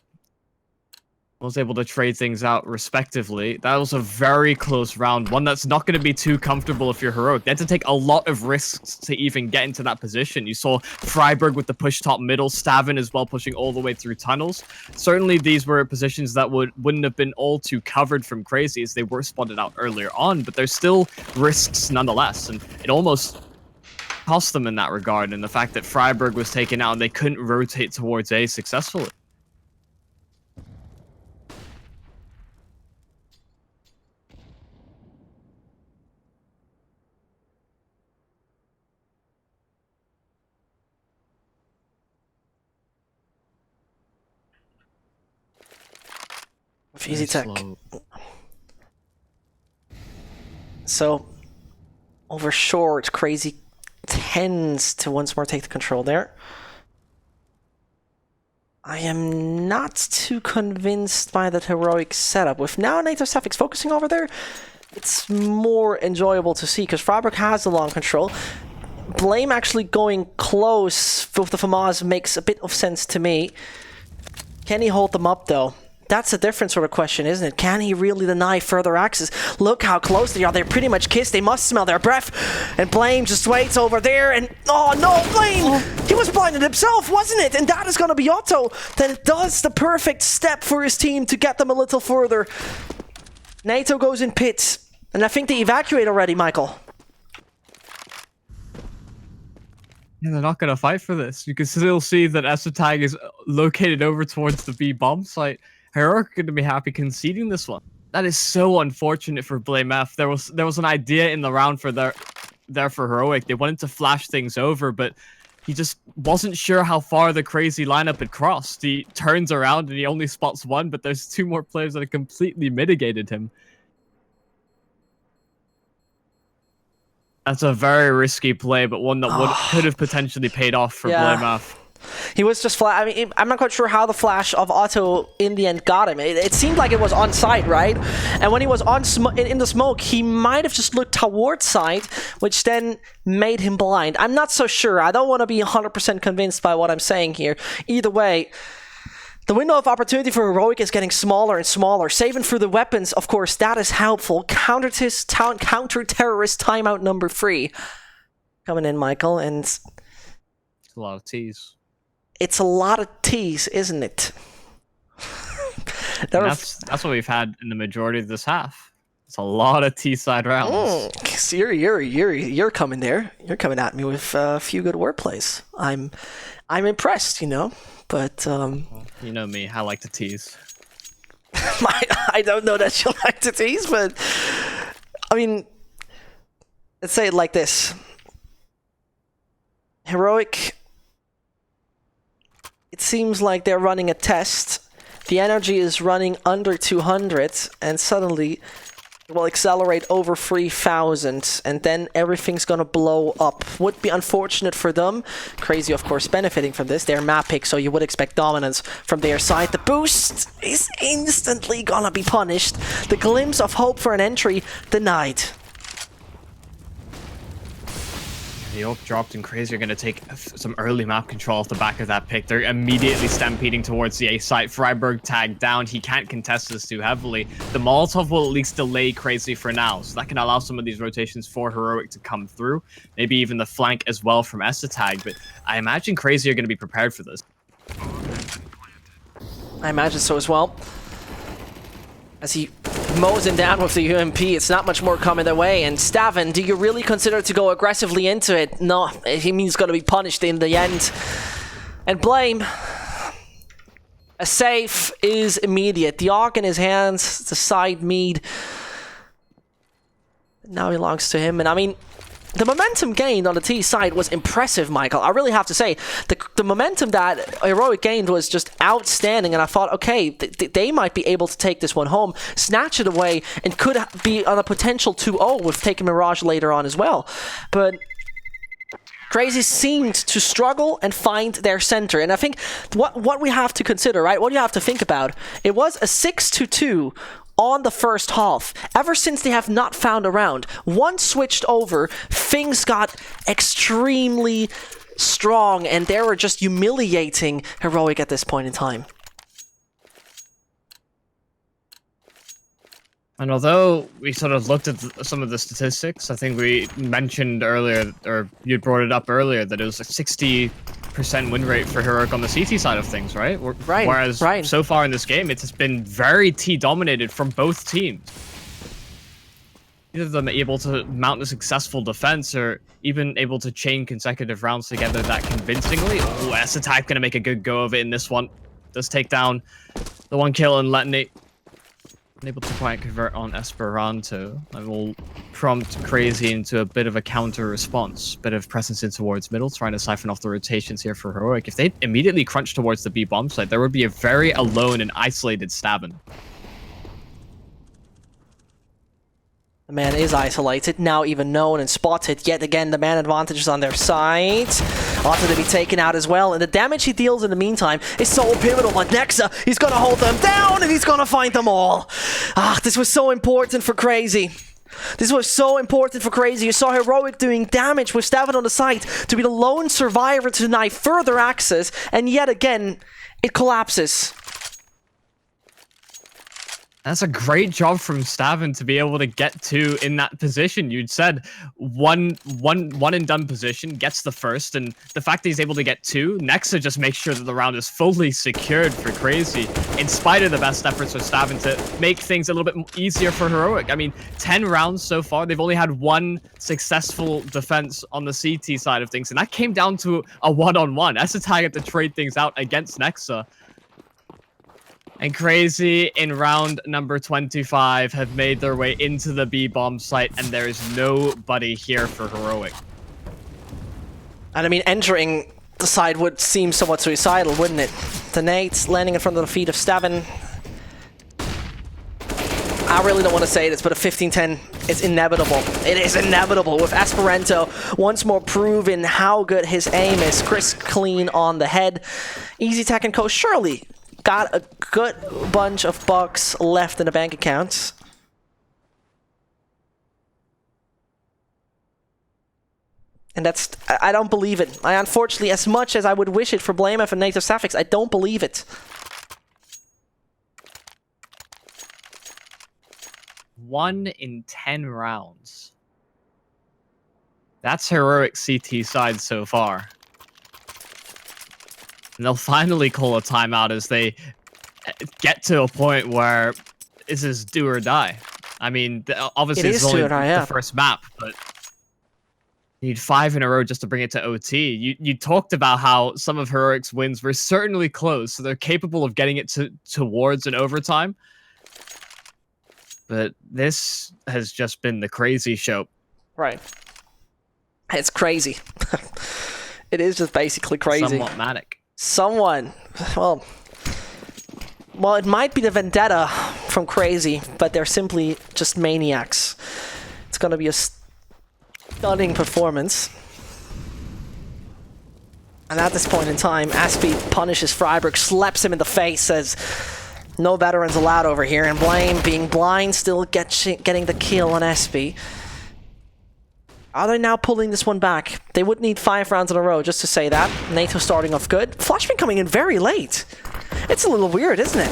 was able to trade things out respectively. That was a very close round, one that's not going to be too comfortable if you're Heroic. They had to take a lot of risks to even get into that position. You saw Freiburg with the push top middle, Stavin as well pushing all the way through tunnels. Certainly these were positions that wouldn't have been all too covered from Crazy as they were spotted out earlier on, but there's still risks nonetheless, and it almost cost them in that regard, and the fact that Freiburg was taken out and they couldn't rotate towards A successfully. Easy tech. So, over short, Crazy tends to once more take the control there. I am not too convinced by the Heroic setup. With now NATO Safix focusing over there, it's more enjoyable to see, because Freiburg has the long control. Blame actually going close with the FAMAS makes a bit of sense to me. Can he hold them up, though? That's a different sort of question, isn't it? Can he really deny further access? Look how close they are. They're pretty much kissed. They must smell their breath. And Blame just waits over there. And oh no, Blame! He was blinded himself, wasn't it? And that is going to be Otto. That does the perfect step for his team to get them a little further. NATO goes in pits. And I think they evacuate already, Michael. Yeah, they're not going to fight for this. You can still see that Esotag is located over towards the B bomb site. Heroic are going to be happy conceding this one. That is so unfortunate for Blame F. There was an idea in the round for there for Heroic. They wanted to flash things over, but he just wasn't sure how far the Crazy lineup had crossed. He turns around and he only spots one, but there's two more players that have completely mitigated him. That's a very risky play, but one that could have potentially paid off for Blame F. He was just flat. I mean, I'm not quite sure how the flash of Otto in the end got him. It seemed like it was on site, right? And when he was on in the smoke, he might have just looked towards site, which then made him blind. I'm not so sure. I don't want to be 100% convinced by what I'm saying here. Either way, the window of opportunity for Heroic is getting smaller and smaller. Saving through the weapons, of course, that is helpful. Counter-terrorist timeout number 3 coming in, Michael, and it's a lot of T's. It's a lot of T's, isn't it? That's what we've had in the majority of this half. It's a lot of T-side rounds. So you're coming there. You're coming at me with a few good wordplays. I'm impressed, you know. But you know me, I like to tease. I don't know that you like to tease, but I mean, let's say it like this: Heroic. It seems like they're running a test. The energy is running under 200, and suddenly it will accelerate over 3,000, and then everything's gonna blow up. Would be unfortunate for them. Crazy, of course, benefiting from this. They're map pick, so you would expect dominance from their side. The boost is instantly gonna be punished. The glimpse of hope for an entry denied. The Oak dropped and Crazy are going to take some early map control off the back of that pick. They're immediately stampeding towards the A site. Freiburg tagged down. He can't contest this too heavily. The Molotov will at least delay Crazy for now, so that can allow some of these rotations for Heroic to come through. Maybe even the flank as well from Esotag, but I imagine Crazy are going to be prepared for this. I imagine so as well. As he mows him down with the UMP, it's not much more coming their way. And Stavin, do you really consider to go aggressively into it? No, he means going to be punished in the end. And Blame, a save is immediate. The AUG in his hands, the side mead now belongs to him. And I mean, the momentum gained on the T side was impressive, Michael. I really have to say, the momentum that Heroic gained was just outstanding, and I thought, okay, they might be able to take this one home, snatch it away, and could be on a potential 2-0 with taking Mirage later on as well. But Crazy seemed to struggle and find their center, and I think what we have to consider, right, what you have to think about, it was a 6-2 on the first half. Ever since they have not found a round, once switched over, things got extremely strong, and they were just humiliating Heroic at this point in time. And although we sort of looked at some of the statistics, I think we mentioned earlier, or you brought it up earlier, that it was a 60% win rate for Heroic on the CT side of things, right? Right. Whereas so far in this game, it's been very T-dominated from both teams. Either of them able to mount a successful defense or even able to chain consecutive rounds together that convincingly. Oh, S-Attack gonna make a good go of it in this one. Does take down the one kill and Letonate. Unable to quite convert on Esperanto. And will prompt Crazy into a bit of a counter response. Bit of presence in towards middle, trying to siphon off the rotations here for Heroic. If they immediately crunch towards the B bomb site, there would be a very alone and isolated Stabin. The man is isolated, now even known and spotted. Yet again, the man advantage is on their side. After to be taken out as well, and the damage he deals in the meantime is so pivotal. But Nexa, he's gonna hold them down, and he's gonna find them all. This was so important for Crazy. This was so important for Crazy. You saw Heroic doing damage with Stavin on the side to be the lone survivor to deny further access, and yet again, it collapses. That's a great job from Stavin to be able to get to in that position. You'd said one and done position, gets the first, and the fact that he's able to get two, Nexa just makes sure that the round is fully secured for Crazy, in spite of the best efforts of Stavin to make things a little bit easier for Heroic. I mean, 10 rounds so far, they've only had one successful defense on the CT side of things, and that came down to a one-on-one. S-Attack had to trade things out against Nexa. And Crazy in round number 25 have made their way into the B-bomb site, and there is nobody here for Heroic. And I mean, entering the side would seem somewhat suicidal, wouldn't it? The nades landing in front of the feet of Stavin. I really don't want to say this, but a 15-10 is inevitable. It is inevitable with Esperanto once more proving how good his aim is. Crisp clean on the head. Easy Tech and Co. surely got a good bunch of bucks left in the bank account. And that's, I don't believe it. I unfortunately, as much as I would wish it for Blamef and Native Suffix, I don't believe it. 1 in 10 rounds. That's Heroic CT side so far. And they'll finally call a timeout as they get to a point where this is do or die. I mean, obviously it's only the first map, but you need 5 in a row just to bring it to OT. You talked about how some of Heroic's wins were certainly close, so they're capable of getting it towards an overtime. But this has just been the Crazy show. Right. It's crazy. It is just basically crazy. Somewhat manic. Someone, well, it might be the vendetta from Crazy, but they're simply just maniacs. It's gonna be a stunning performance. And at this point in time, Aspie punishes Freiburg, slaps him in the face, says, no veterans allowed over here, and Blame, being blind, still getting the kill on Aspie. Are they now pulling this one back? They would need 5 rounds in a row, just to say that. NATO starting off good. Flashman coming in very late. It's a little weird, isn't it?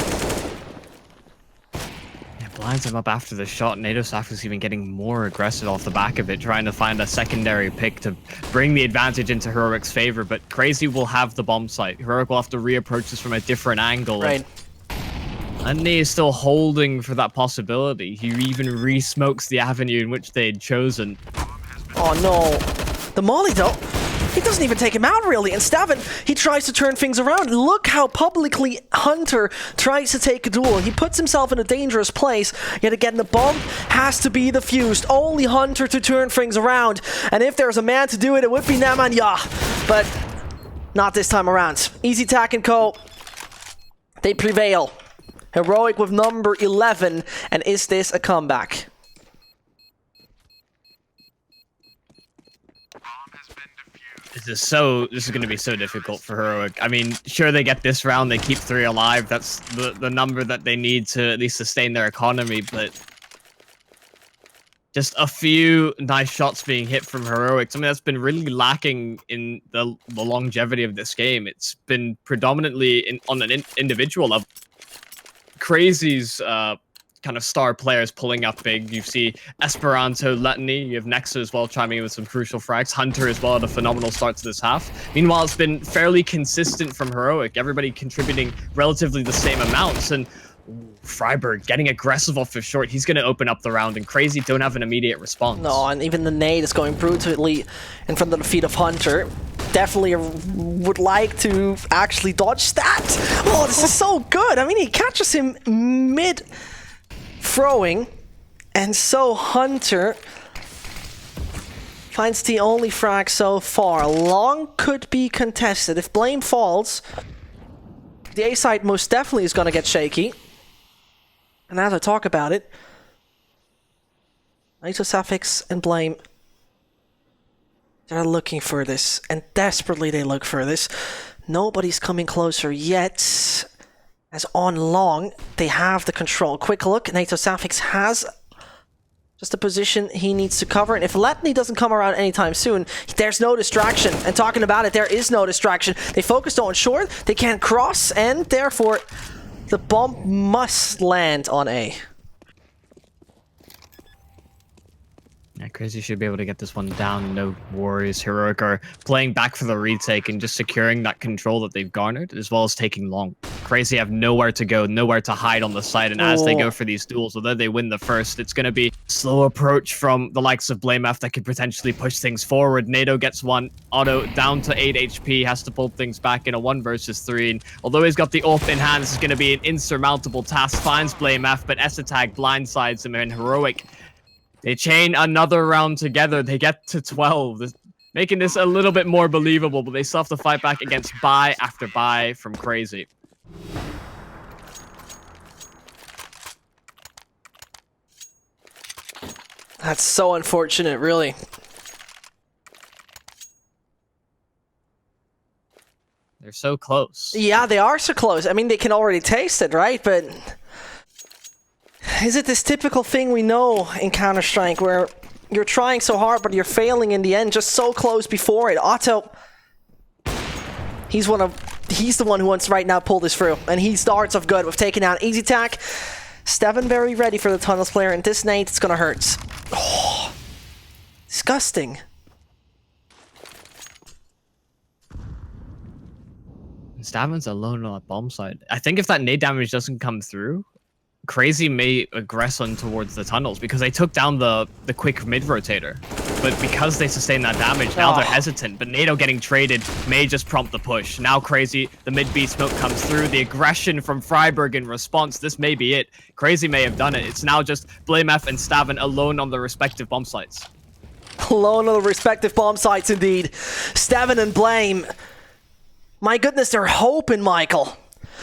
Yeah, blinds him up after the shot. NATO Saf is even getting more aggressive off the back of it, trying to find a secondary pick to bring the advantage into Heroic's favor, but Crazy will have the bomb site. Heroic will have to reapproach this from a different angle. Right. And he is still holding for that possibility. He even re-smokes the avenue in which they had chosen. Oh no. The Molly though, he doesn't even take him out really, and Stavin, he tries to turn things around. Look how publicly Hunter tries to take a duel. He puts himself in a dangerous place, yet again the bomb has to be defused. Only Hunter to turn things around, and if there's a man to do it, it would be Nemanja, but not this time around. Easy Tack and Co, they prevail. Heroic with number 11, and is this a comeback? This is going to be so difficult for Heroic. I mean, sure, they get this round, they keep 3 alive. That's the number that they need to at least sustain their economy, but just a few nice shots being hit from Heroic. Something that's been really lacking in the longevity of this game. It's been predominantly on an individual level. Crazy's kind of star players pulling up big. You see Esperanto, Letany, you have Nexa as well chiming in with some crucial frags. Hunter as well had a phenomenal start to this half. Meanwhile, it's been fairly consistent from Heroic, everybody contributing relatively the same amounts. And Freiburg getting aggressive off of short. He's going to open up the round, and Crazy don't have an immediate response. No, and even the nade is going brutally in front of the feet of Hunter. Definitely would like to actually dodge that. Oh, this is so good. I mean, he catches him mid-throwing, and so Hunter finds the only frag so far. Long could be contested. If Blame falls, the A side most definitely is going to get shaky. And as I talk about it, Suffix and Blame, they're looking for this, and desperately they look for this. Nobody's coming closer yet. As on Long, they have the control. Quick look, Suffix has just a position he needs to cover, and if Letany doesn't come around anytime soon, there's no distraction. And talking about it, there is no distraction. They focused on short, they can't cross, and therefore the bomb must land on A. Yeah, Crazy should be able to get this one down. No worries. Heroic are playing back for the retake and just securing that control that they've garnered, as well as taking Long. Crazy have nowhere to go, nowhere to hide on the side, and as they go for these duels, although they win the first, it's going to be slow approach from the likes of Blame F that could potentially push things forward. NATO gets one. Otto down to 8 HP, has to pull things back in a 1 versus 3. And although he's got the AWP in hand, this is going to be an insurmountable task. Finds Blame F, but S-Attack blindsides him, and Heroic, they chain another round together. They get to 12, making this a little bit more believable, but they still have to fight back against buy after buy from Crazy. That's so unfortunate, really. They're so close. Yeah, they are so close. I mean, they can already taste it, right? But is it this typical thing we know in Counter-Strike where you're trying so hard but you're failing in the end, just so close before it? Otto, he's the one who wants to right now pull this through, and he starts off good with taking out Easy Tack. Steven very ready for the Tunnels player, and this nade, it's gonna hurt. Oh, disgusting. Steven's alone on a bomb side. I think if that nade damage doesn't come through, Crazy may aggress on towards the tunnels because they took down the quick mid-rotator. But because they sustained that damage, now they're hesitant. But NATO getting traded may just prompt the push. Now Crazy, the mid-B smoke comes through. The aggression from Freiburg in response, this may be it. Crazy may have done it. It's now just Blame F and Staven alone on the respective bomb sites. Alone on the respective bomb sites, indeed. Staven and Blame. My goodness, they're hoping, Michael.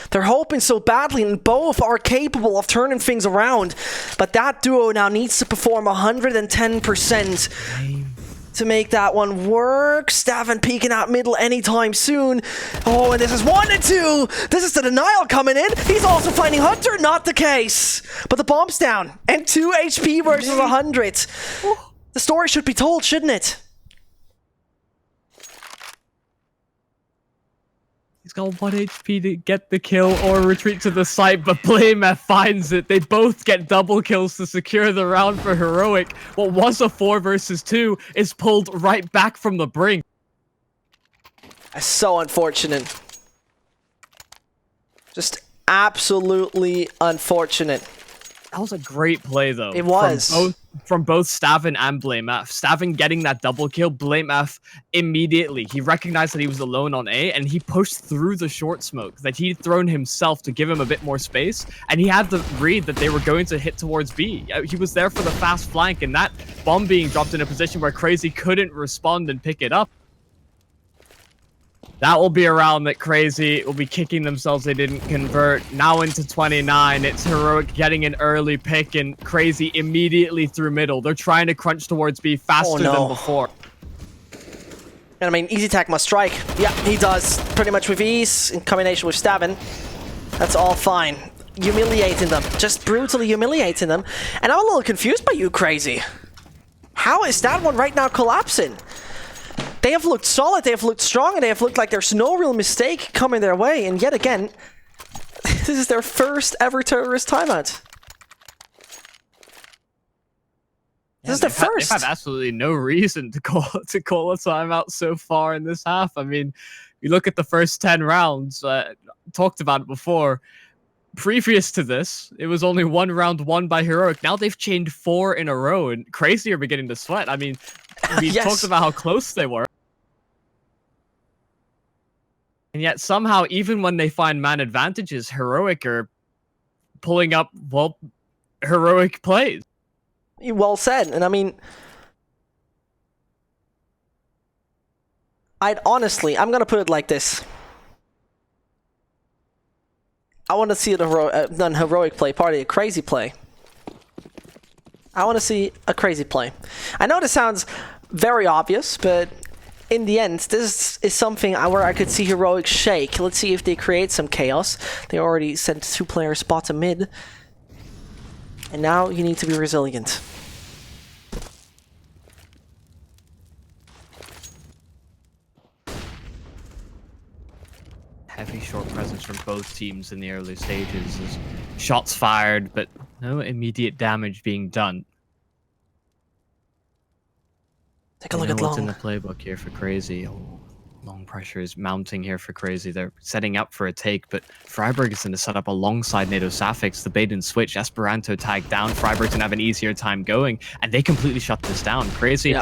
They're hoping so badly, and both are capable of turning things around. But that duo now needs to perform 110% to make that one work. Staven peeking out middle anytime soon. Oh, and this is 1 and 2. This is the denial coming in. He's also finding Hunter. Not the case. But the bomb's down. And 2 HP versus 100. The story should be told, shouldn't it? He's got 1 HP to get the kill or retreat to the site, but Blame F finds it. They both get double kills to secure the round for Heroic. What was a 4 versus 2 is pulled right back from the brink. That's so unfortunate. Just absolutely unfortunate. That was a great play, though. It was. From both Staven and Blame F. Staven getting that double kill, Blame F immediately. He recognized that he was alone on A, and he pushed through the short smoke that he'd thrown himself to give him a bit more space, and he had the read that they were going to hit towards B. He was there for the fast flank, and that bomb being dropped in a position where Crazy couldn't respond and pick it up. That will be a round that Crazy will be kicking themselves they didn't convert. Now into 29, it's Heroic getting an early pick, and Crazy immediately through middle. They're trying to crunch towards B faster than before. And I mean, Easy Tack must strike. Yeah, he does. Pretty much with ease, in combination with Staven. That's all fine. Humiliating them. Just brutally humiliating them. And I'm a little confused by you, Crazy. How is that one right now collapsing? They have looked solid, they have looked strong, and they have looked like there's no real mistake coming their way. And yet again, this is their first ever terrorist timeout. This is the first. They've had absolutely no reason to call a timeout so far in this half. I mean, you look at the first 10 rounds. Talked about it before. Previous to this, it was only one round won by Heroic. Now they've chained 4 in a row, and Crazy are beginning to sweat. I mean, we talked about how close they were. And yet somehow, even when they find man advantages, Heroic are pulling up, well, heroic plays. Well said. And I mean, I'm going to put it like this. I want to see an heroic play, a crazy play. I want to see a crazy play. I know this sounds very obvious, but in the end, this is something where I could see Heroic shake. Let's see if they create some chaos. They already sent 2 players bottom mid. And now you need to be resilient. Heavy short presence from both teams in the early stages. As shots fired, but no immediate damage being done. Take a look at Long. What's in the playbook here for Crazy? Oh, long pressure is mounting here for Crazy. They're setting up for a take, but Freiburg is going to set up alongside NATO Safix. The bait and switch, Esperanto tagged down. Freiburg's going to have an easier time going, and they completely shut this down. Crazy,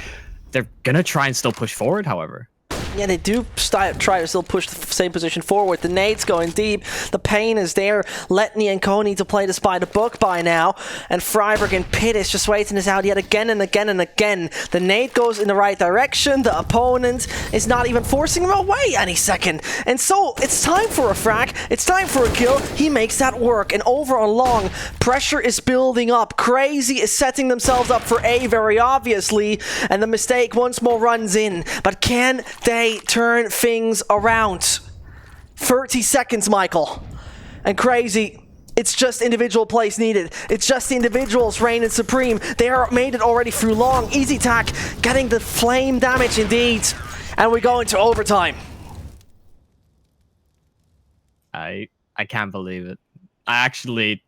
they're going to try and still push forward, however. Yeah, they do try to still push the same position forward. The nade's going deep. The pain is there. Letney and Co need to play this by the book by now. And Freiburg and Pitt is just waiting this out yet again and again and again. The nade goes in the right direction. The opponent is not even forcing him away any second. And so it's time for a frag. It's time for a kill. He makes that work. And over on Long, pressure is building up. Crazy is setting themselves up for A very obviously. And the mistake once more runs in. But can they turn things around? 30 seconds, Michael. And Crazy, it's just individual plays needed. It's just the individuals reigning supreme. They are made it already through Long. Easy tack, getting the flame damage indeed. And we go into overtime. I can't believe it. I actually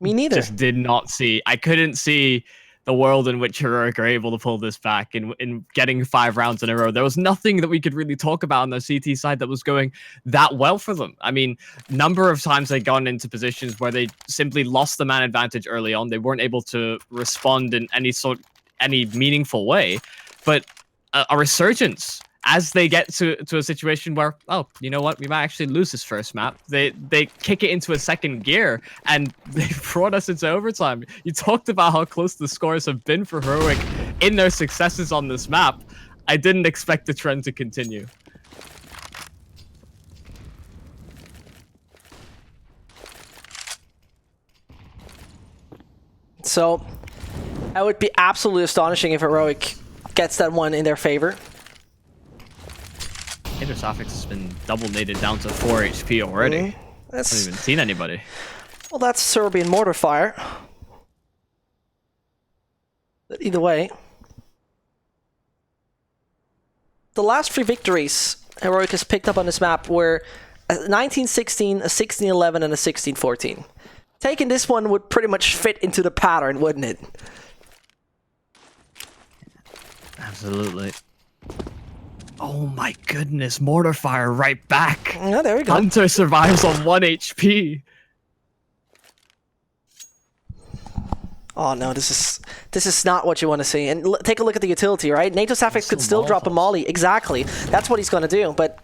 Me neither. Just did not see. I couldn't see the world in which Heroic are able to pull this back in getting 5 rounds in a row. There was nothing that we could really talk about on the CT side that was going that well for them. I mean, number of times they'd gone into positions where they simply lost the man advantage early on. They weren't able to respond in any meaningful way. But a resurgence as they get to a situation where, oh, you know what, we might actually lose this first map. They kick it into a second gear, and they brought us into overtime. You talked about how close the scores have been for Heroic in their successes on this map. I didn't expect the trend to continue. So, that would be absolutely astonishing if Heroic gets that one in their favor. Safix has been double naded down to 4 HP already. I haven't even seen anybody. Well, that's Serbian mortar fire. But either way, the last 3 victories Heroic has picked up on this map were a 1916, a 1611, and a 1614. Taking this one would pretty much fit into the pattern, wouldn't it? Absolutely. Oh my goodness, mortar fire right back. Yeah, there we go. Hunter survives on 1 HP. Oh no, this is not what you want to see. And take a look at the utility, right? NATO Safix could still drop a molly. Exactly. That's what he's going to do. But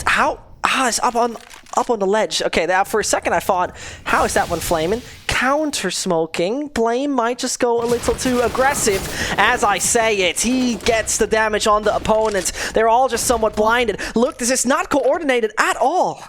how? It's up on the ledge. Okay, for a second I thought, how is that one flaming? Counter smoking. Blame might just go a little too aggressive. As I say it, he gets the damage on the opponent. They're all just somewhat blinded. Look, this is not coordinated at all.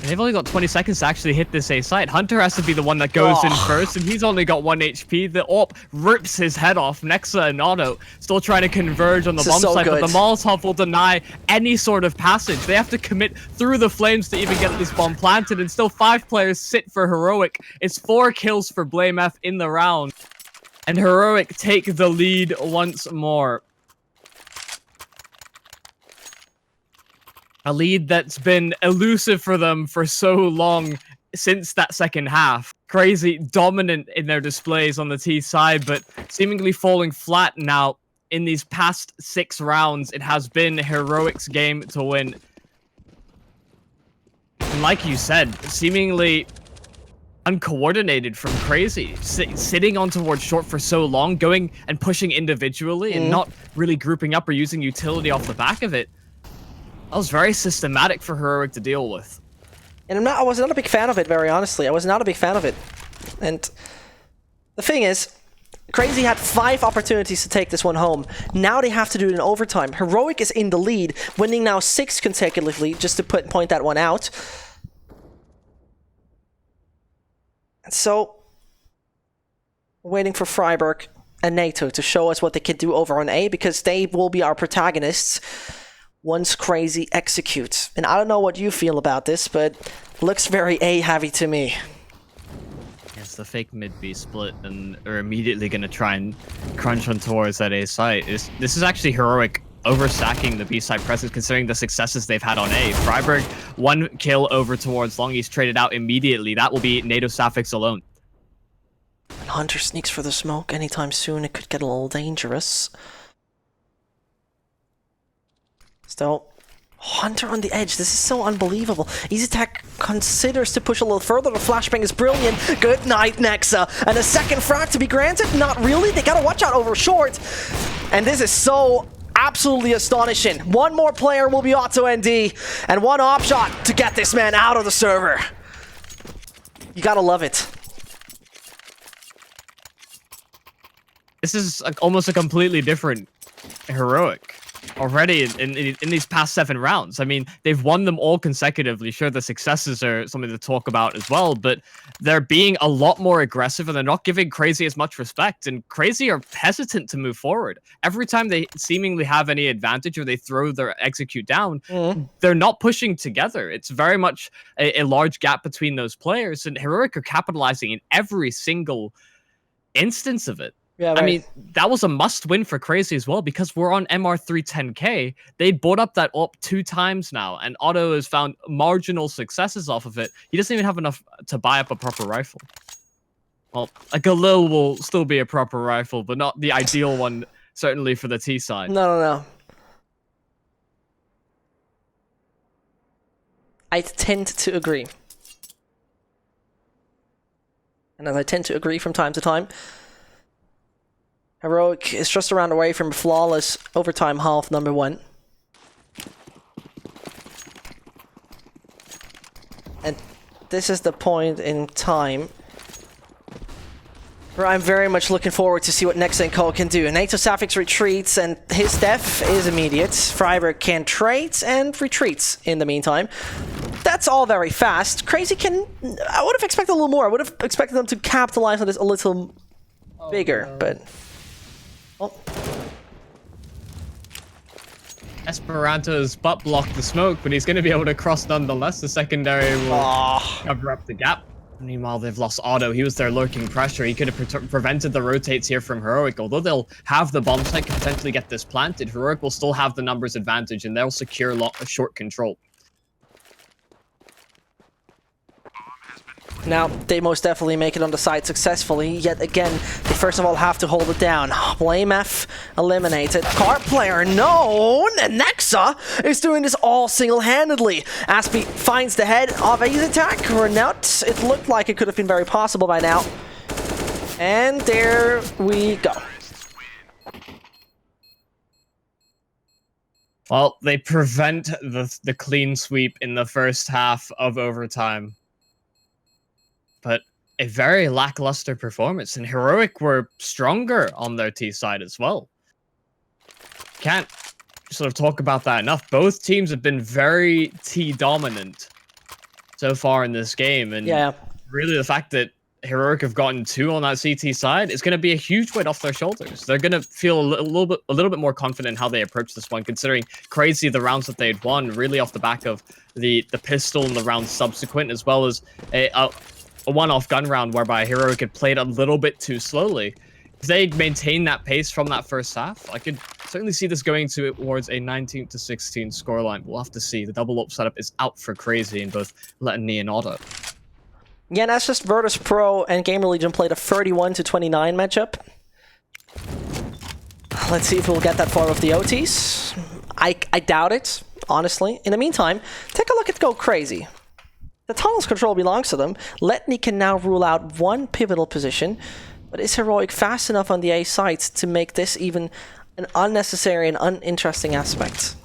They've only got 20 seconds to actually hit this A site. Hunter has to be the one that goes in first, and he's only got 1 HP. The AWP rips his head off. Nexa and Otto still trying to converge on the bomb site, but the Molotov will deny any sort of passage. They have to commit through the flames to even get this bomb planted, and still 5 players sit for Heroic. It's 4 kills for Blame F in the round, and Heroic take the lead once more. A lead that's been elusive for them for so long since that second half. Crazy dominant in their displays on the T side, but seemingly falling flat now in these past 6 rounds. It has been Heroic's game to win. And like you said, seemingly uncoordinated from Crazy, sitting on towards short for so long, going and pushing individually and not really grouping up or using utility off the back of it. That was very systematic for Heroic to deal with. And I was not a big fan of it, very honestly. I was not a big fan of it. And the thing is, Crazy had 5 opportunities to take this one home. Now they have to do it in overtime. Heroic is in the lead, winning now 6 consecutively, just to point that one out. And so, waiting for Freiburg and NATO to show us what they can do over on A, because they will be our protagonists once Crazy executes. And I don't know what you feel about this, but looks very A-heavy to me. Yes, the fake mid-B split, and are immediately going to try and crunch on towards that A site. This is actually Heroic overstacking the B side presence, considering the successes they've had on A. Freiburg, 1 kill over towards long. He's traded out immediately. That will be NATO Sapphics alone. And Hunter sneaks for the smoke anytime soon. It could get a little dangerous. Still, Hunter on the edge. This is so unbelievable. EasyTech considers to push a little further. The flashbang is brilliant. Good night, Nexa. And a second frag to be granted? Not really. They gotta watch out over short. And this is so absolutely astonishing. One more player will be Auto ND, and 1 op shot to get this man out of the server. You gotta love it. This is almost a completely different Heroic already in these past 7 rounds. I mean, they've won them all consecutively. Sure, the successes are something to talk about as well, but they're being a lot more aggressive and they're not giving Crazy as much respect, and Crazy are hesitant to move forward. Every time they seemingly have any advantage or they throw their execute down, they're not pushing together. It's very much a large gap between those players, and Heroic are capitalizing in every single instance of it. Yeah, right. I mean, that was a must-win for Crazy as well, because we're on MR310K. They bought up that up 2 times now, and Otto has found marginal successes off of it. He doesn't even have enough to buy up a proper rifle. Well, a Galil will still be a proper rifle, but not the ideal one, certainly for the T side. No. I tend to agree. And as I tend to agree from time to time, Heroic is just around away from flawless overtime half number 1. And this is the point in time where I'm very much looking forward to see what Nexa and Co can do. NATO Sapphics retreats, and his death is immediate. Freiburg can trade and retreats in the meantime. That's all very fast. Crazy can... I would have expected a little more. I would have expected them to capitalize on this a little bigger, but... Oh. Esperanto's butt blocked the smoke, but he's going to be able to cross nonetheless. The secondary will cover up the gap. Meanwhile, they've lost Otto. He was their lurking pressure. He could have prevented the rotates here from Heroic. Although they'll have the bomb site, can potentially get this planted, Heroic will still have the numbers advantage, and they'll secure short control. Now, they most definitely make it on the side successfully. Yet again, they first of all have to hold it down. Blame F eliminated. Card player known! And Nexa is doing this all single-handedly. Aspie finds the head of A's attack, or not. It looked like it could have been very possible by now. And there we go. Well, they prevent the clean sweep in the first half of overtime. But a very lackluster performance, and Heroic were stronger on their T side as well. Can't sort of talk about that enough. Both teams have been very T dominant so far in this game, and really the fact that Heroic have gotten 2 on that CT side is going to be a huge weight off their shoulders. They're going to feel a little bit more confident in how they approach this one, considering Crazy the rounds that they'd won, really off the back of the pistol and the rounds subsequent, as well as a one-off gun round whereby Heroic had played a little bit too slowly. If they maintain that pace from that first half, I could certainly see this going towards a 19-16 scoreline. We'll have to see. The double up setup is out for Crazy in both Letany and Otto. Yeah, that's just Virtus Pro and Gamer Legion played a 31-29 matchup. Let's see if we'll get that far with the OTs. I doubt it, honestly. In the meantime, take a look at Go Crazy. The tunnel's control belongs to them. Letney can now rule out one pivotal position, but is Heroic fast enough on the A site to make this even an unnecessary and uninteresting aspect?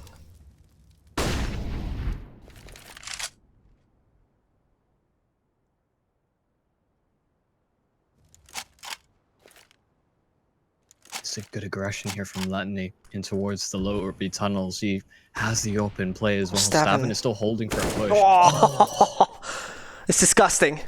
It's a good aggression here from Letney in towards the lower B tunnels. He has the open play as well. Stavin is still holding for a push. Oh. It's disgusting.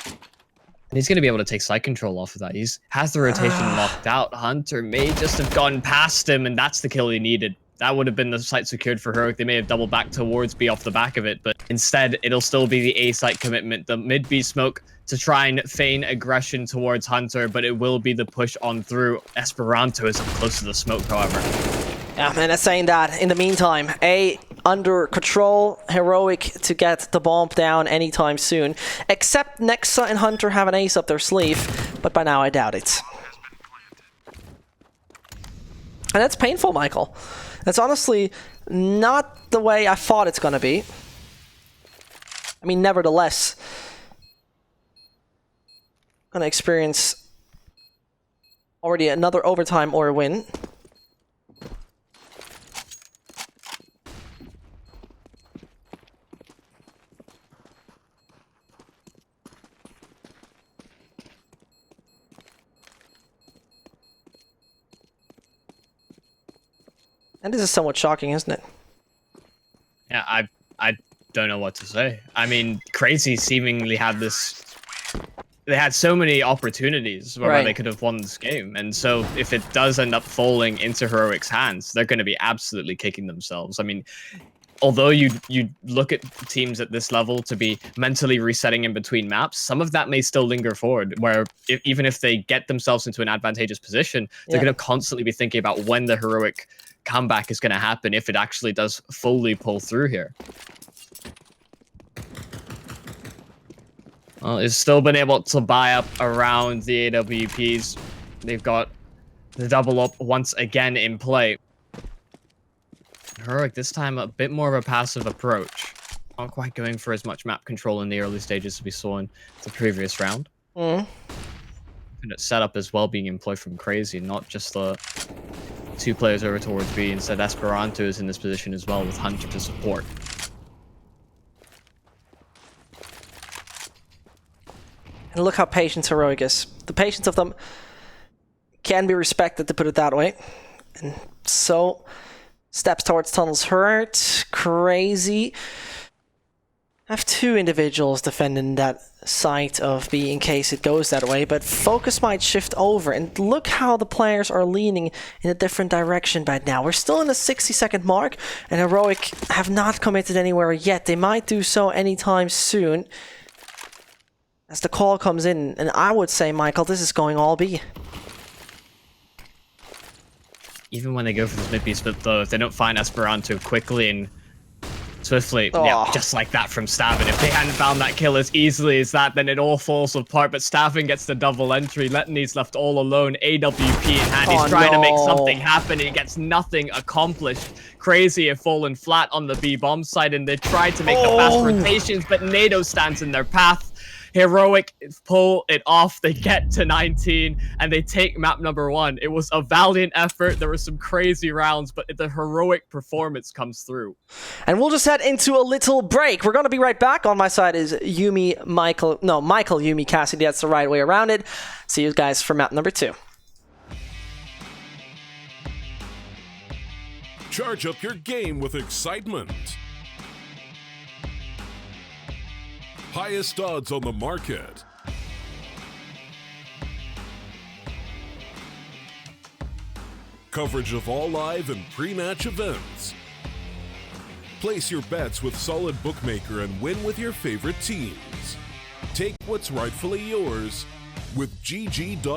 And he's going to be able to take side control off of that. He has the rotation locked out. Hunter may just have gone past him, and that's the kill he needed. That would have been the site secured for Heroic. They may have doubled back towards B off the back of it, but instead, it'll still be the A site commitment. The mid B smoke to try and feign aggression towards Hunter, but it will be the push on through. Esperanto is up close to the smoke, however. Yeah, man, that's saying that. In the meantime, A under control, Heroic to get the bomb down anytime soon. Except Nexa and Hunter have an ace up their sleeve, but by now I doubt it. And that's painful, Michael. That's honestly not the way I thought it's gonna be. I mean, nevertheless, gonna experience already another overtime or a win. And this is somewhat shocking, isn't it? Yeah, I don't know what to say. I mean, Crazy seemingly had this... They had so many opportunities where they could have won this game. And so if it does end up falling into Heroic's hands, they're going to be absolutely kicking themselves. I mean, although you look at teams at this level to be mentally resetting in between maps, some of that may still linger forward, where even if they get themselves into an advantageous position, they're going to constantly be thinking about when the Heroic comeback is going to happen, if it actually does fully pull through here. Well, it's still been able to buy up around the AWPs. They've got the double up once again in play. Heroic this time a bit more of a passive approach. Not quite going for as much map control in the early stages as we saw in the previous round. And it's setup as well being employed from Crazy, not just the two players over towards B. Instead, Esperanto is in this position as well with Hunter to support. And look how patient Heroic is. The patience of them can be respected, to put it that way. And so, steps towards tunnels hurt. Crazy. I have two individuals defending that site of B in case it goes that way, but focus might shift over. And look how the players are leaning in a different direction by now. We're still in the 60-second mark, and Heroic have not committed anywhere yet. They might do so anytime soon as the call comes in. And I would say, Michael, this is going all B. Even when they go for this mid-B split, though, if they don't find Esperanto quickly and swiftly, yeah, just like that from Stavin. If they hadn't found that kill as easily as that, then it all falls apart. But Stavin gets the double entry. Letney's left all alone. AWP in hand. He's trying to make something happen. He gets nothing accomplished. Crazy have fallen flat on the B bomb side, and they tried to make the fast rotations, but NATO stands in their path. Heroic pull it off. They get to 19 and they take map number 1. It was a valiant effort. There were some crazy rounds, but the Heroic performance comes through. And we'll just head into a little break. We're going to be right back. On my side is Michael, Yumi, Cassidy. That's the right way around it. See you guys for map number 2. Charge up your game with excitement. Highest odds on the market. Coverage of all live and pre-match events. Place your bets with Solid Bookmaker and win with your favorite teams. Take what's rightfully yours with GG.